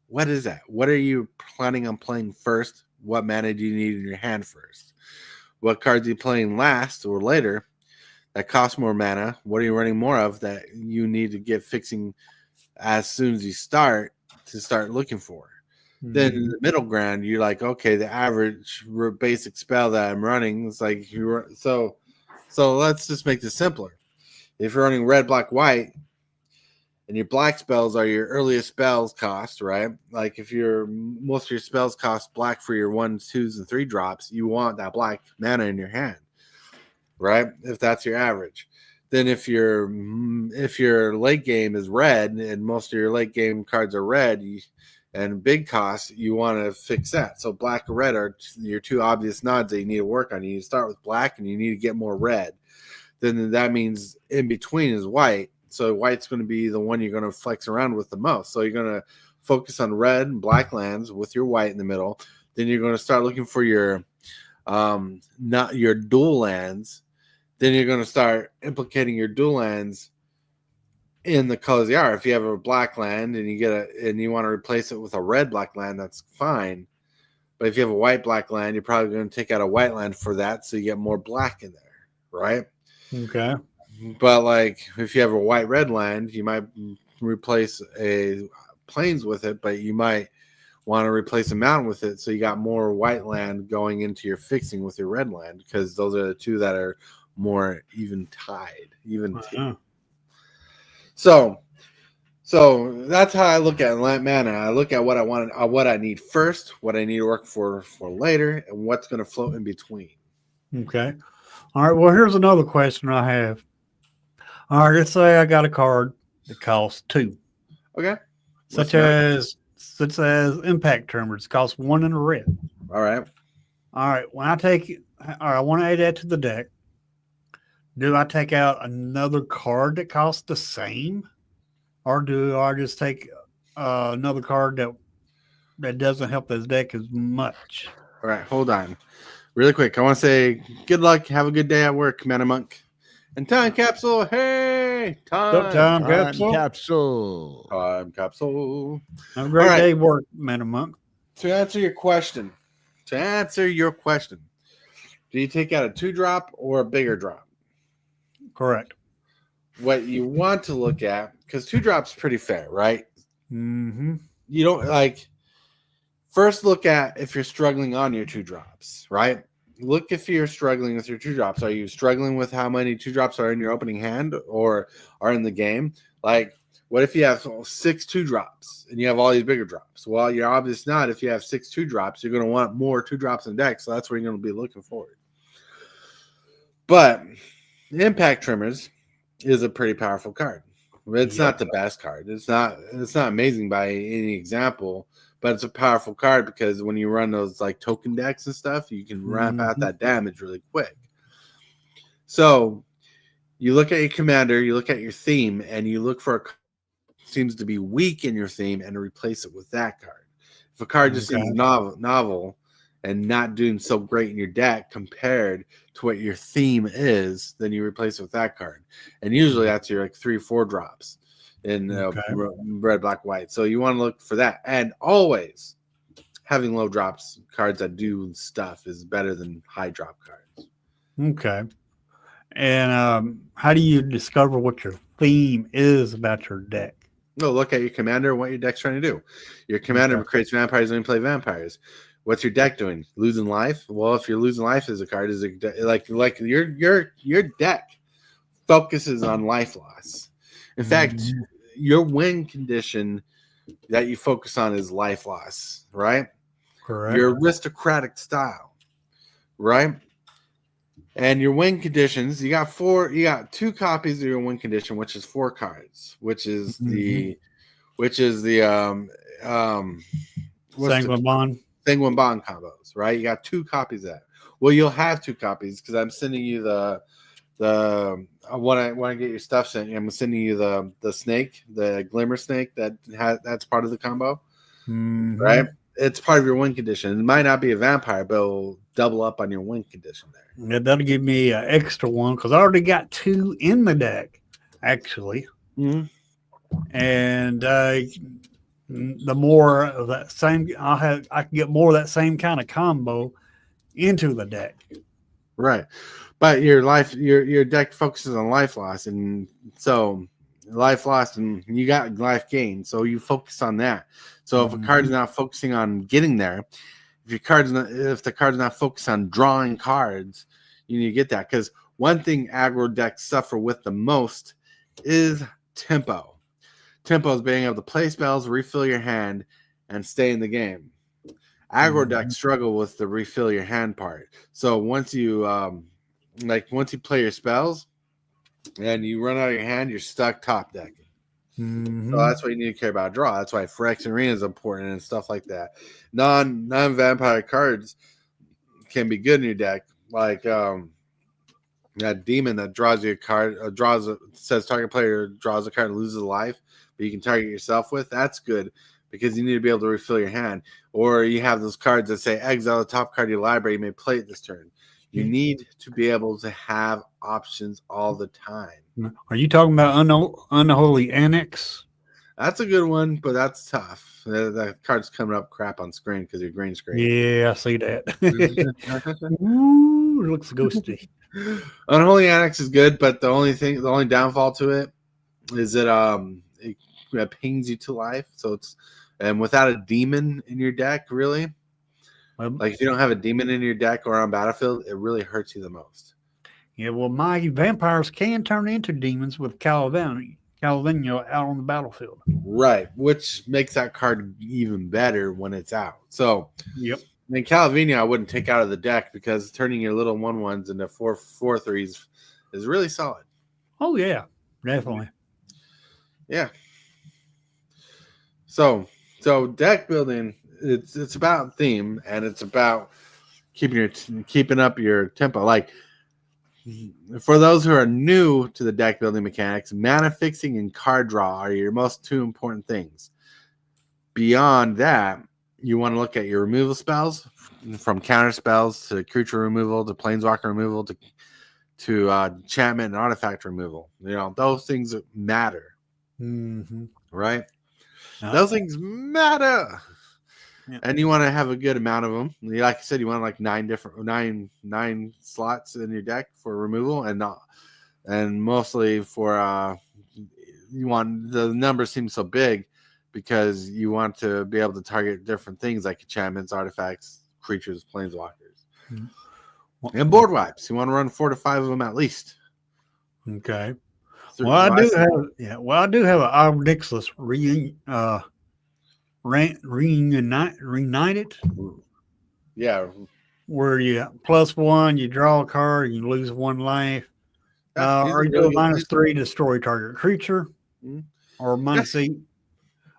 What is that? What are you planning on playing first? What mana do you need in your hand first? What cards are you playing last or later that cost more mana? What are you running more of that you need to get fixing as soon as you start looking for? Then in the middle ground, you're like, okay, the average basic spell that I'm running is like so let's just make this simpler. If you're running red, black, white, and your black spells are your earliest spells cost, right? Like if most of your spells cost black for your 1s, 2s, and 3 drops, you want that black mana in your hand, right? If that's your average. Then if your late game is red and most of your late game cards are red and big cost, you want to fix that. So black or red are your two obvious nods that you need to work on. You need to start with black and you need to get more red. Then that means in between is white. So white's going to be the one you're going to flex around with the most. So you're going to focus on red and black lands with your white in the middle. Then you're going to start looking for your not your dual lands. Then you're going to start implicating your dual lands in the colors they are. If you have a black land and you want to replace it with a red black land, that's fine. But if you have a white black land, you're probably going to take out a white land for that, so you get more black in there, right? Okay. But like if you have a white red land, you might replace a plains with it, but you might want to replace a mountain with it, so you got more white land going into your fixing with your red land, because those are the two that are more even tied. So that's how I look at mana. I look at what I want, what I need first, what I need to work for later, and what's going to float in between. Okay. All right. Well, here's another question I have. All right. Let's say I got a card that costs 2. Okay. Such as Impact Tremors costs 1 and a red. All right. All right. When I take it, I want to add that to the deck. Do I take out another card that costs the same? Or do I just take another card that doesn't help this deck as much? All right, hold on. Really quick, I want to say good luck. Have a good day at work, Commander Monk. And time capsule. Hey, Time capsule. Time capsule. Have a great day at work, Commander Monk. To answer your question, do you take out a 2-drop or a bigger drop? Correct. What you want to look at, because 2-drop's pretty fair, right? Mm-hmm. You don't first look at if you're struggling on your 2 drops, right? look if you're struggling with your 2-drops. Are you struggling with how many 2-drops are in your opening hand or are in the game? Like, what if you have 6 2-drops and you have all these bigger drops? Well, you're obviously not. If you have 6 2-drops, you're going to want more 2-drops in deck, so that's where you're going to be looking forward. But Impact Trimmers is a pretty powerful card. It's not the best card. It's not amazing by any example, but it's a powerful card because when you run those like token decks and stuff, you can ramp out that damage really quick. So you look at your commander, you look at your theme, and you look for a card that seems to be weak in your theme and replace it with that card. If a card just seems novel and not doing so great in your deck compared to what your theme is, then you replace it with that card. And usually that's your like 3-4 drops in red, black, white. So you want to look for that. And always having low drops cards that do stuff is better than high drop cards. Okay. And how do you discover what your theme is about your deck? No, look at your commander and what your deck's trying to do. Your commander creates vampires and you play vampires. What's your deck doing? Losing life? Well, if you're losing life as a card, is like your deck focuses on life loss. In fact, your win condition that you focus on is life loss, right? Correct. Your aristocratic style, right? And your win conditions, you got 2 copies of your win condition, which is 4 cards, which is the Sanguine Bond combos, right? You got 2 copies of that. Well, you'll have 2 copies because I'm sending you the when I get your stuff sent, I'm sending you the snake, the glimmer snake that's part of the combo, right? It's part of your win condition. It might not be a vampire, but it'll double up on your win condition there. Yeah, that'll give me an extra one because I already got 2 in the deck, actually. And the more of that same, I can get more of that same kind of combo into the deck. Right. But your deck focuses on life loss, and so life loss, and you got life gain, so you focus on that. So if a card's not focusing on getting there, if the card's not focused on drawing cards, you need to get that. Because one thing aggro decks suffer with the most is tempo. Tempo is being able to play spells, refill your hand, and stay in the game. Aggro decks struggle with the refill your hand part. So once you play your spells and you run out of your hand, you're stuck top decking. So that's why you need to care about draw. That's why Phyrexian Arena is important and stuff like that. Non-vampire cards can be good in your deck, like that demon that draws you a card, says target player draws a card and loses a life, but you can target yourself with. That's good because you need to be able to refill your hand. Or you have those cards that say exile the top card of your library, you may play it this turn. You need to be able to have options all the time. Are you talking about Unholy Annex? That's a good one, but that's tough. That card's coming up crap on screen because your green screen. Yeah, I see that. Ooh, it looks ghosty. Unholy Annex is good, but the only downfall to it is that it pings you to life. So and without a demon in your deck, really, like if you don't have a demon in your deck or on battlefield, it really hurts you the most. Yeah, well, my vampires can turn into demons with Calvino out on the battlefield. Right, which makes that card even better when it's out. So, yep. I mean, Calvino I wouldn't take out of the deck because turning your little 1/1s into 4/3s is really solid. Oh, yeah, definitely. Yeah. So deck building, it's about theme and it's about keeping up your tempo. Like, for those who are new to the deck building mechanics, mana fixing and card draw are your most 2 important things. Beyond that, you want to look at your removal spells, from counter spells to creature removal to planeswalker removal to enchantment and artifact removal. You know, those things matter. Right? Those things matter. Yeah. And you want to have a good amount of them. Like I said, you want like 9 slots in your deck for removal, and mostly for you want the number seems so big because you want to be able to target different things like enchantments, artifacts, creatures, planeswalkers. And board wipes. You want to run 4 to 5 of them at least. Okay. Three- Well, I do see- have Well, I do have an Obnixless reunited Yeah. where you +1, you draw a card, and you lose 1 life. Yeah, he's Or a you really do good a player. -3 destroy target creature, Mhm. or -8.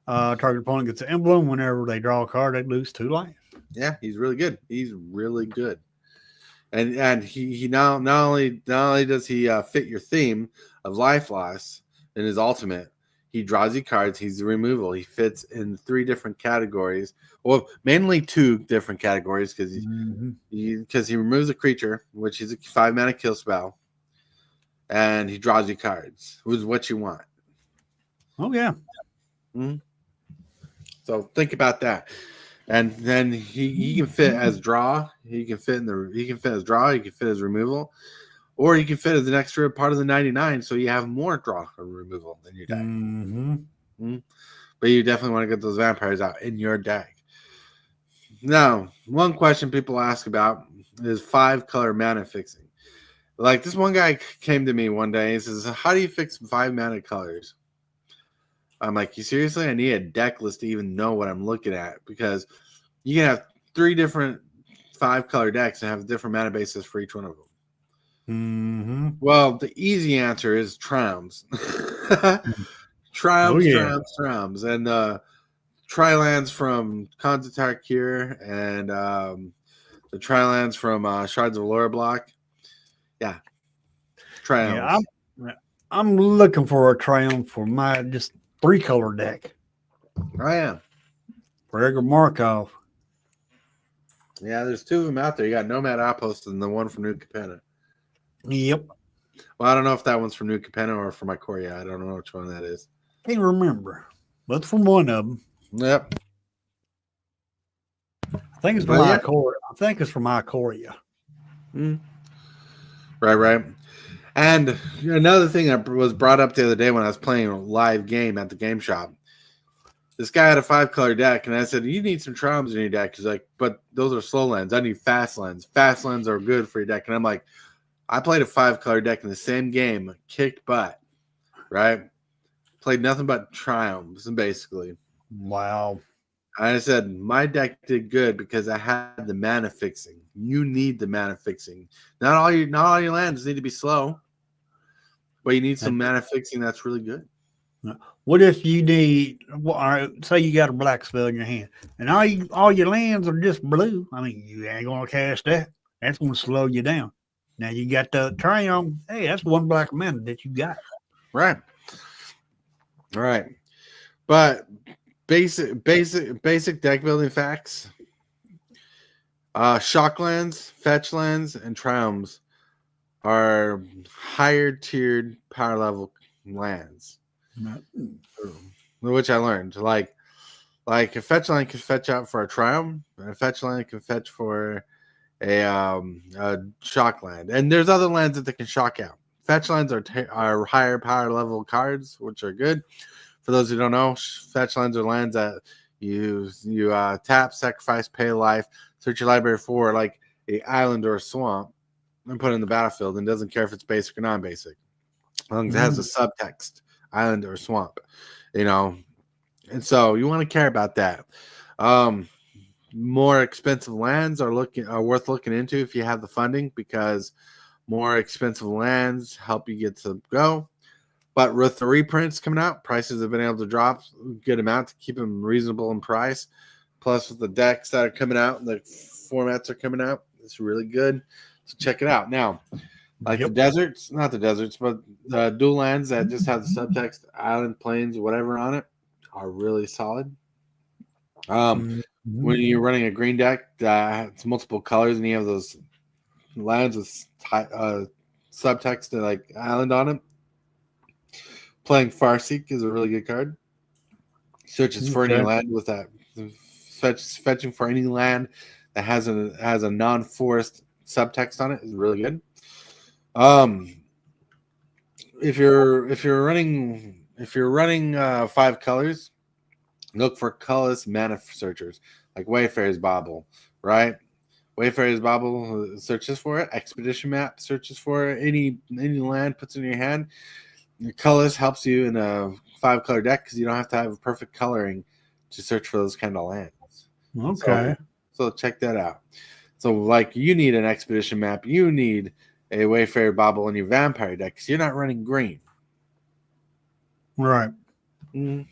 Target opponent gets an emblem. Whenever they draw a card, they lose 2 life. Yeah, he's really good. He's really good. And he not only does he fit your theme of life loss in his ultimate, he draws you cards. He's the removal. He fits in 3 different categories. Well, mainly 2 different categories because he removes a creature, which is a 5 mana kill spell, and he draws you cards. Which is what you want. Oh yeah. Mhm. So think about that. And then he can fit as draw. He can fit as draw. He can fit as removal, or he can fit as an extra part of the 99. So you have more draw or removal in your deck. But you definitely want to get those vampires out in your deck. Now, one question people ask about is 5-color mana fixing. Like this one guy came to me one day. He says, "How do you fix 5 mana colors?" I'm like, "You seriously? I need a deck list to even know what I'm looking at because you can have 3 different 5-color decks and have different mana bases for each one of them." Well, the easy answer is Triomes. Triomes. And Tri-lands from Khans of Tarkir and the Tri-lands from Shards of Lore block. Yeah. Triomes. Yeah, I'm looking for a Triumph for my just 3-color deck. I am. For Edgar Markov. Yeah, there's 2 of them out there. You got Nomad Outpost and the one from New Capenna. Yep. Well, I don't know if that one's from New Capenna or from Ikoria. I don't know which one that is. Can't remember. But it's from one of them. Yep. I think it's from Ikoria. I think it's from Ikoria. Right. And another thing that was brought up the other day when I was playing a live game at the game shop, this guy had a 5-color deck, and I said, "You need some Triomes in your deck." He's like, "But those are slow lands. I need fast lands. Fast lands are good for your deck." And I'm like, I played a 5-color deck in the same game, kicked butt, right? Played nothing but Triomes, basically. Wow. I said, my deck did good because I had the mana fixing. You need the mana fixing. Not all your lands need to be slow, but you need some mana fixing that's really good. What if you need, say you got a black spell in your hand, and all your lands are just blue? I mean, you ain't gonna cast that. That's gonna slow you down. Now you got the Triumph. Hey, that's 1 black mana that you got. Right. All right. But basic deck building facts. Shock lands, fetch lands, and Triomes are higher tiered power level lands. Which I learned. Like a fetch land can fetch out for a Triumph, and a fetch land can fetch for a shock land. And there's other lands that they can shock out. Fetch lands are higher power level cards, which are good. For those who don't know, fetch lands are lands that you tap, sacrifice, pay life, search your library for like a island or a swamp, and put it in the battlefield. And doesn't care if it's basic or non-basic, as long as it has a subtext, island or swamp, And so you want to care about that. More expensive lands are worth looking into if you have the funding, because more expensive lands help you get to go. But with the reprints coming out, prices have been able to drop a good amount to keep them reasonable in price. Plus, with the decks that are coming out and the formats are coming out, it's really good. So check it out. Now, like the deserts, not the deserts, but the dual lands that just have the subtext, island, plains, whatever on it, are really solid. When you're running a green deck that has multiple colors and you have those lands with subtext and like island on it, playing Farseek is a really good card. Searches for any land with that. Fetching for any land that has a non-forest subtext on it is really good. If you're running 5 colors, look for colorless mana searchers like Wayfarer's Bauble, right? Wayfarer's Bible searches for it. Expedition Map searches for it. Any land puts in your hand. Your colors helps you in a 5-color deck because you don't have to have a perfect coloring to search for those kind of lands. Okay. So check that out. So like you need an expedition map. You need a Wayfarer Bible in your vampire deck because you're not running green. Right. Mm.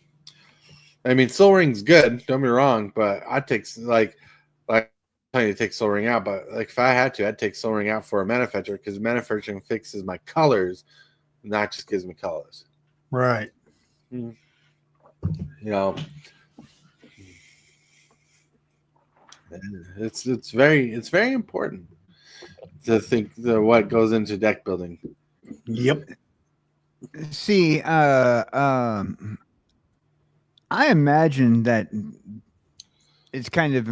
I mean, Soul Ring's good. Don't be wrong, but I'd take like I'm telling you to take Soul Ring out. But like if I had to, I'd take Soul Ring out for a Mana Fetcher because Mana Fetching fixes my colors, not just gives me colors. Right. Mm. You know, it's very important to think what goes into deck building. Yep. See, I imagine that it's kind of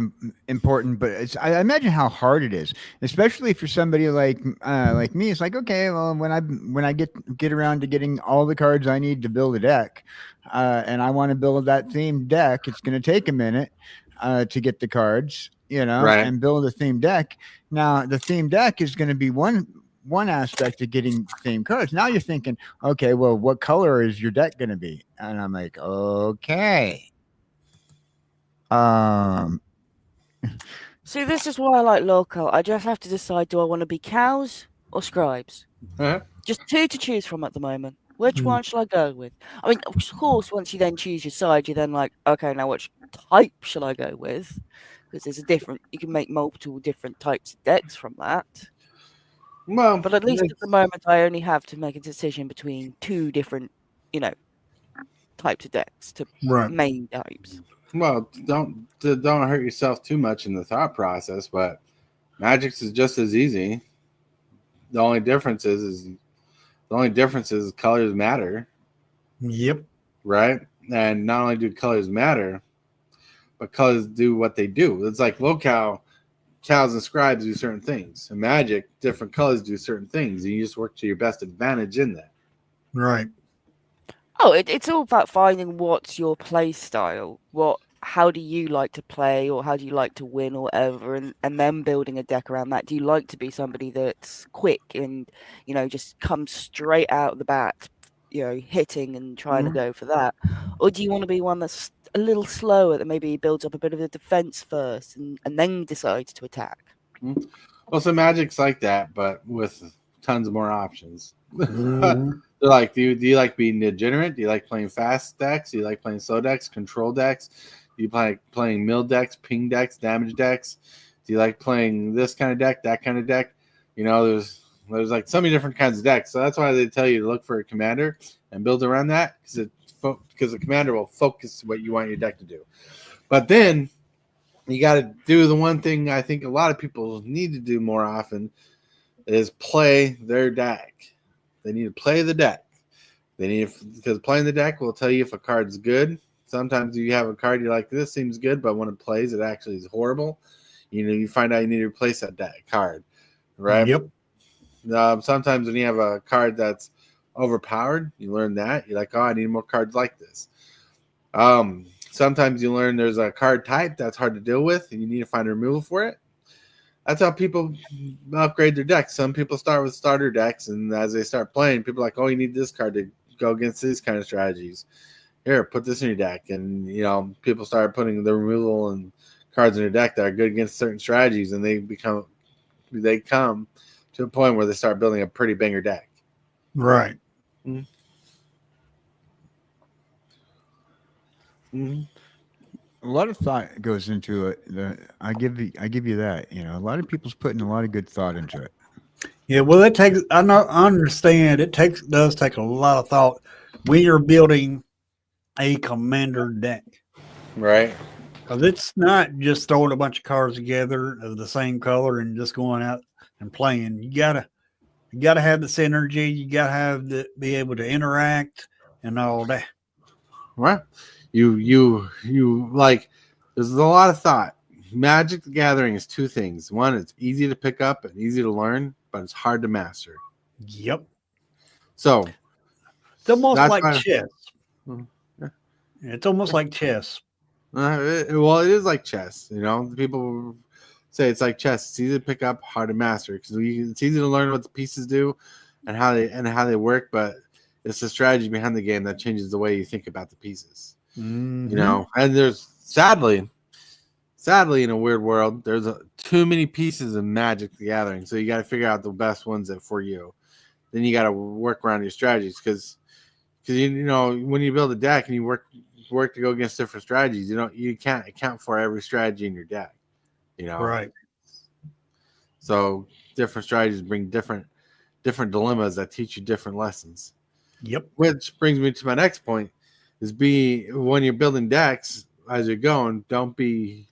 important, but I imagine how hard it is, especially if you're somebody like me. It's like, okay, well, when I get around to getting all the cards I need to build a deck, and I want to build that themed deck, it's going to take a minute to get the cards, Right. and build a themed deck. Now, the themed deck is going to be one aspect of getting themed cards. Now you're thinking, okay, well, what color is your deck going to be? And I'm like, okay. See, this is why I like local. I just have to decide: do I want to be cows or scribes? Uh-huh. Just two to choose from at the moment. Which one shall I go with? I mean, of course, once you then choose your side, you're then like, okay, now which type shall I go with? Because there's you can make multiple different types of decks from that. Well, But at least at the moment, I only have to make a decision between two different, types of decks to main types. Well, don't hurt yourself too much in the thought process, but Magic's is just as easy. The only difference is colors matter. Yep. Right? And not only do colors matter, but colors do what they do. It's like locale, cows and scribes do certain things. In Magic, different colors do certain things. And you just work to your best advantage in that. Right. Oh, it's all about finding what's your play style. How do you like to play, or how do you like to win, or whatever, and then building a deck around that. Do you like to be somebody that's quick and just comes straight out of the bat, hitting and trying to go for that, or do you want to be one that's a little slower, that maybe builds up a bit of a defense first and then decides to attack? Well, so Magic's like that, but with tons more options. They're like, do you like being degenerate? Do you like playing fast decks? Do you like playing slow decks, control decks? Do you like playing mill decks, ping decks, damage decks? Do you like playing this kind of deck, that kind of deck? There's like so many different kinds of decks. So that's why they tell you to look for a commander and build around that, because the commander will focus what you want your deck to do. But then you got to do the one thing I think a lot of people need to do more often is play their deck. They need to play the deck. Because playing the deck will tell you if a card's good. Sometimes you have a card you're like, this seems good, but when it plays, it actually is horrible. You find out you need to replace that card, right? Yep. Sometimes when you have a card that's overpowered, you learn that. You're like, oh, I need more cards like this. Sometimes you learn there's a card type that's hard to deal with, and you need to find a removal for it. That's how people upgrade their decks. Some people start with starter decks, and as they start playing, people are like, oh, you need this card to go against these kind of strategies. Here, put this in your deck. And, people start putting the removal and cards in your deck that are good against certain strategies, and they come to a point where they start building a pretty banger deck. Right. Mm-hmm. A lot of thought goes into it. I give you that. A lot of people's putting a lot of good thought into it. Yeah, well, it takes. I understand. It does take a lot of thought when you're building a commander deck, Right? Because it's not just throwing a bunch of cards together of the same color and just going out and playing. You gotta have the synergy. You gotta be able to interact and all that. Right? You like. There's a lot of thought. Magic the Gathering is two things. One, it's easy to pick up and easy to learn, but it's hard to master. Yep. So it's almost like chess. Yeah. It's almost like chess. Well, it is like chess. People say it's like chess. It's easy to pick up, hard to master, because it's easy to learn what the pieces do and how they work, but it's the strategy behind the game that changes the way you think about the pieces. Mhm. You know, and there's sadly in a weird world, there's too many pieces of Magic the Gathering, so you got to figure out the best ones that for you. Then you got to work around your strategies, because you know, when you build a deck and you work to go against different strategies, you can't account for every strategy in your deck. You know, Right. so different strategies bring different dilemmas that teach you different lessons. Yep. Which brings me to my next point: is when you're building decks as you're going, don't be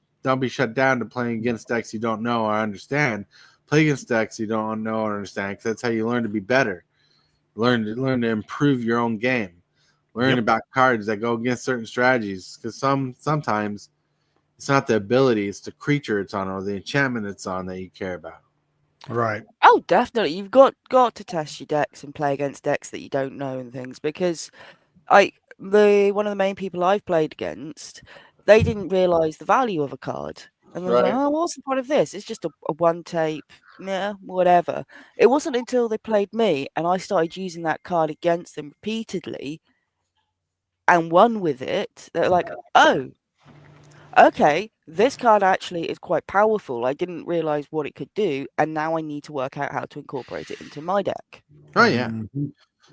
shut down to playing against decks you don't know or understand. Play against decks you don't know or understand, because that's how you learn to be better. Learn to improve your own game. Learn about cards that go against certain strategies, because sometimes it's not the ability, it's the creature it's on or the enchantment it's on that you care about. Right. Oh, definitely. You've got to test your decks and play against decks that you don't know and things, because one of the main people I've played against, they didn't realize the value of a card. And I was like, Right. oh, what's the point of this? It's just a one tape, yeah, whatever. It wasn't until they played me and I started using that card against them repeatedly and won with it. They're like, oh, okay, this card actually is quite powerful. I didn't realize what it could do, and now I need to work out how to incorporate it into my deck. Oh yeah, Mhm.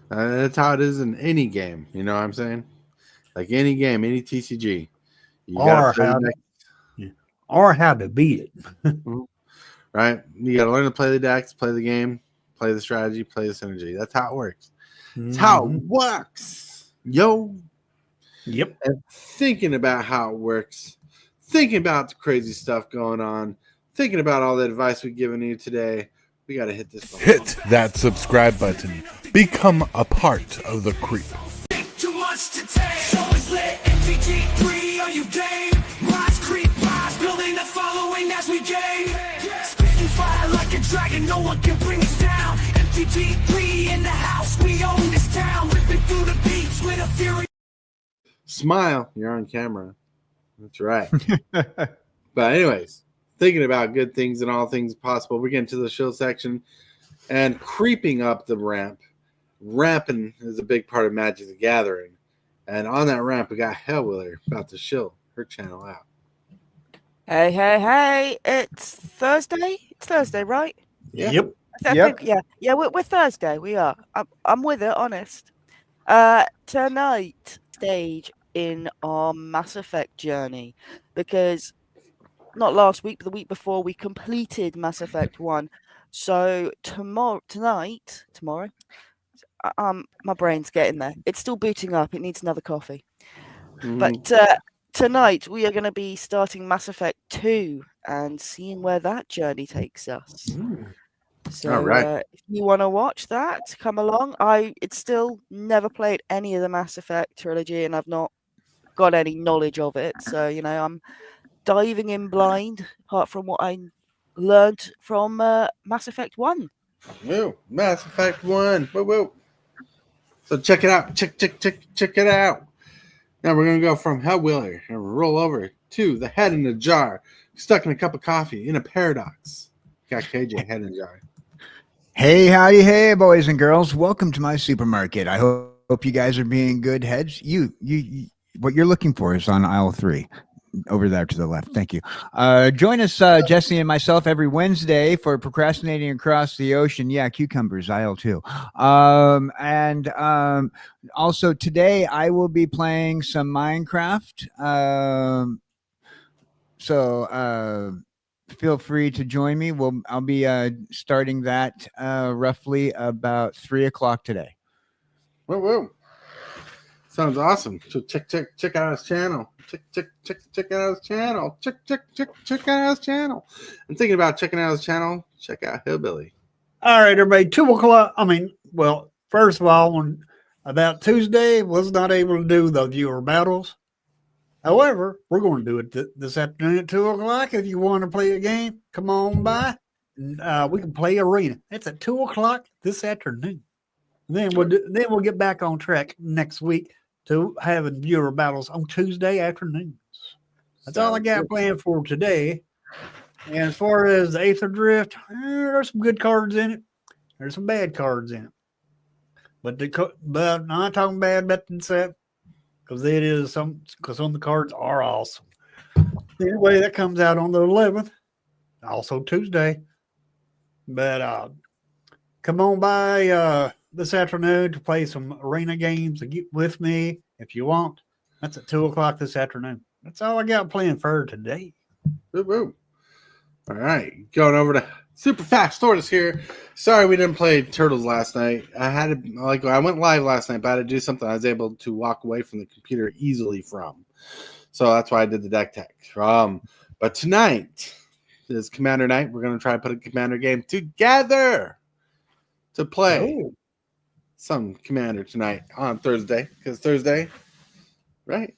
that's how it is in any game. You know what I'm saying? Like any game, any TCG, you got to play the deck. Or how to beat it. Right? You got to learn to play the decks, play the game, play the strategy, play the synergy. That's how it works. It's how it works. Yo. Yep. And thinking about how it works, thinking about the crazy stuff going on, thinking about all the advice we've given you today, we got to hit this button. Hit that subscribe button. Become a part of the creep. Too much to take. Show is lit. MTG3, are you game? Rise, creep, rise. Building the following as we gain. Spitting fire like a dragon. No one can bring us down. MTG3 in the house. We own this town. Ripping through the beats with a fury. Smile. You're on camera. That's right. But anyways, thinking about good things and all things possible, we're getting to the shill section and creeping up the ramp. Ramping is a big part of Magic the Gathering. And on that ramp, we got Hellwheeler about to shill her channel out. Hey, hey, hey! It's Thursday. It's Thursday, right? Yeah. Yep. I Yep. think, yeah. We're Thursday. We are. I'm with it, honest. Tonight stage in our Mass Effect journey, because not last week, but the week before, we completed Mass Effect 1. So tomorrow, my brain's getting there. It's still booting up. It needs another coffee. But tonight we are going to be starting Mass Effect 2 and seeing where that journey takes us. So All right. if you want to watch that, come along. It's still never played any of the Mass Effect trilogy, and I've not got any knowledge of it. So, I'm diving in blind, apart from what I learned from Mass Effect 1. Woo, Mass Effect 1. Woo, woo. So check it out. Check it out. Now we're going to go from Hellwheeler and roll over to the head in a jar, stuck in a cup of coffee in a paradox. Got KJ head in a jar. Hey, howdy, hey, boys and girls. Welcome to my supermarket. I hope you guys are being good heads. You, what you're looking for is on aisle 3. Over there to the left. Thank you. Join us, Jesse and myself, every Wednesday for Procrastinating Across the Ocean. Yeah, cucumbers, aisle 2. And also today I will be playing some Minecraft. So feel free to join me. I'll be starting that roughly about 3 o'clock today. Woo, woo. Sounds awesome. So check out his channel. Check out his channel. Check out his channel. I'm thinking about checking out his channel. Check out Hillbilly. All right, everybody. 2 o'clock. First of all, about Tuesday, was not able to do the viewer battles. However, we're going to do it this afternoon at 2 o'clock. If you want to play a game, come on by. We can play Arena. It's at 2 o'clock this afternoon. Then we'll get back on track next week to having viewer battles on Tuesday afternoons. That's all I got planned for today. And as far as the Aether Drift, there's some good cards in it. There's some bad cards in it. But I'm not talking bad about the set, because some of the cards are awesome. Anyway, that comes out on the 11th, also Tuesday. But come on by this afternoon to play some arena games with me if you want. That's at 2 o'clock this afternoon. That's all I got planned for today. Woo-woo. All right, going over to Super Fast Tortoise here. Sorry we didn't play Turtles last night. I went live last night, but I had to do something I was able to walk away from the computer easily from. So that's why I did the deck tech. But tonight is Commander Night. We're going to try to put a Commander game together to play some Commander tonight on Thursday. Because Thursday, right?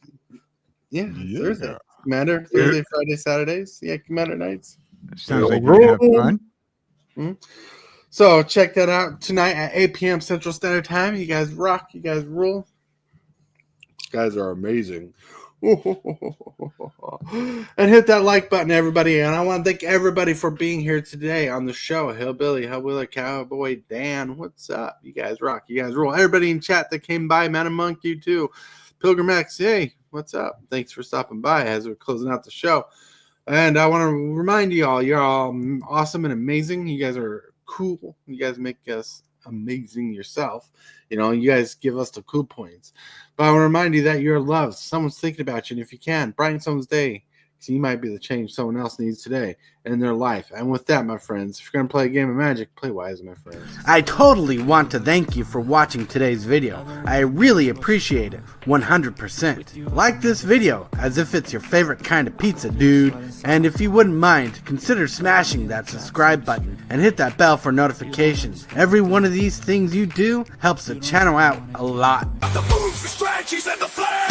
Yeah, Thursday. Commander, Thursday, Friday, Saturdays. Yeah, Commander Nights. Sounds like you're going to have fun. Mm-hmm. So check that out tonight at 8 p.m. Central Standard Time. You guys rock. You guys rule. You guys are amazing. And hit that like button, everybody. And I want to thank everybody for being here today on the show. Hillbilly, Hellwheeler, Cowboy Dan. What's up? You guys rock. You guys rule. Everybody in chat that came by, Man and Monk, you too. Pilgrim X, hey, what's up? Thanks for stopping by as we're closing out the show. And I want to remind you all, you're all awesome and amazing. You guys are cool. You guys make us amazing yourself. You know, you guys give us the cool points. But I want to remind you that you're loved. Someone's thinking about you. And if you can, brighten someone's day. So you might be the change someone else needs today in their life. And with that, my friends, if you're going to play a game of Magic, play wise, my friends. I totally want to thank you for watching today's video. I really appreciate it, 100%. Like this video as if it's your favorite kind of pizza, dude. And if you wouldn't mind, consider smashing that subscribe button and hit that bell for notifications. Every one of these things you do helps the channel out a lot. The moves, the strategies, and the flair.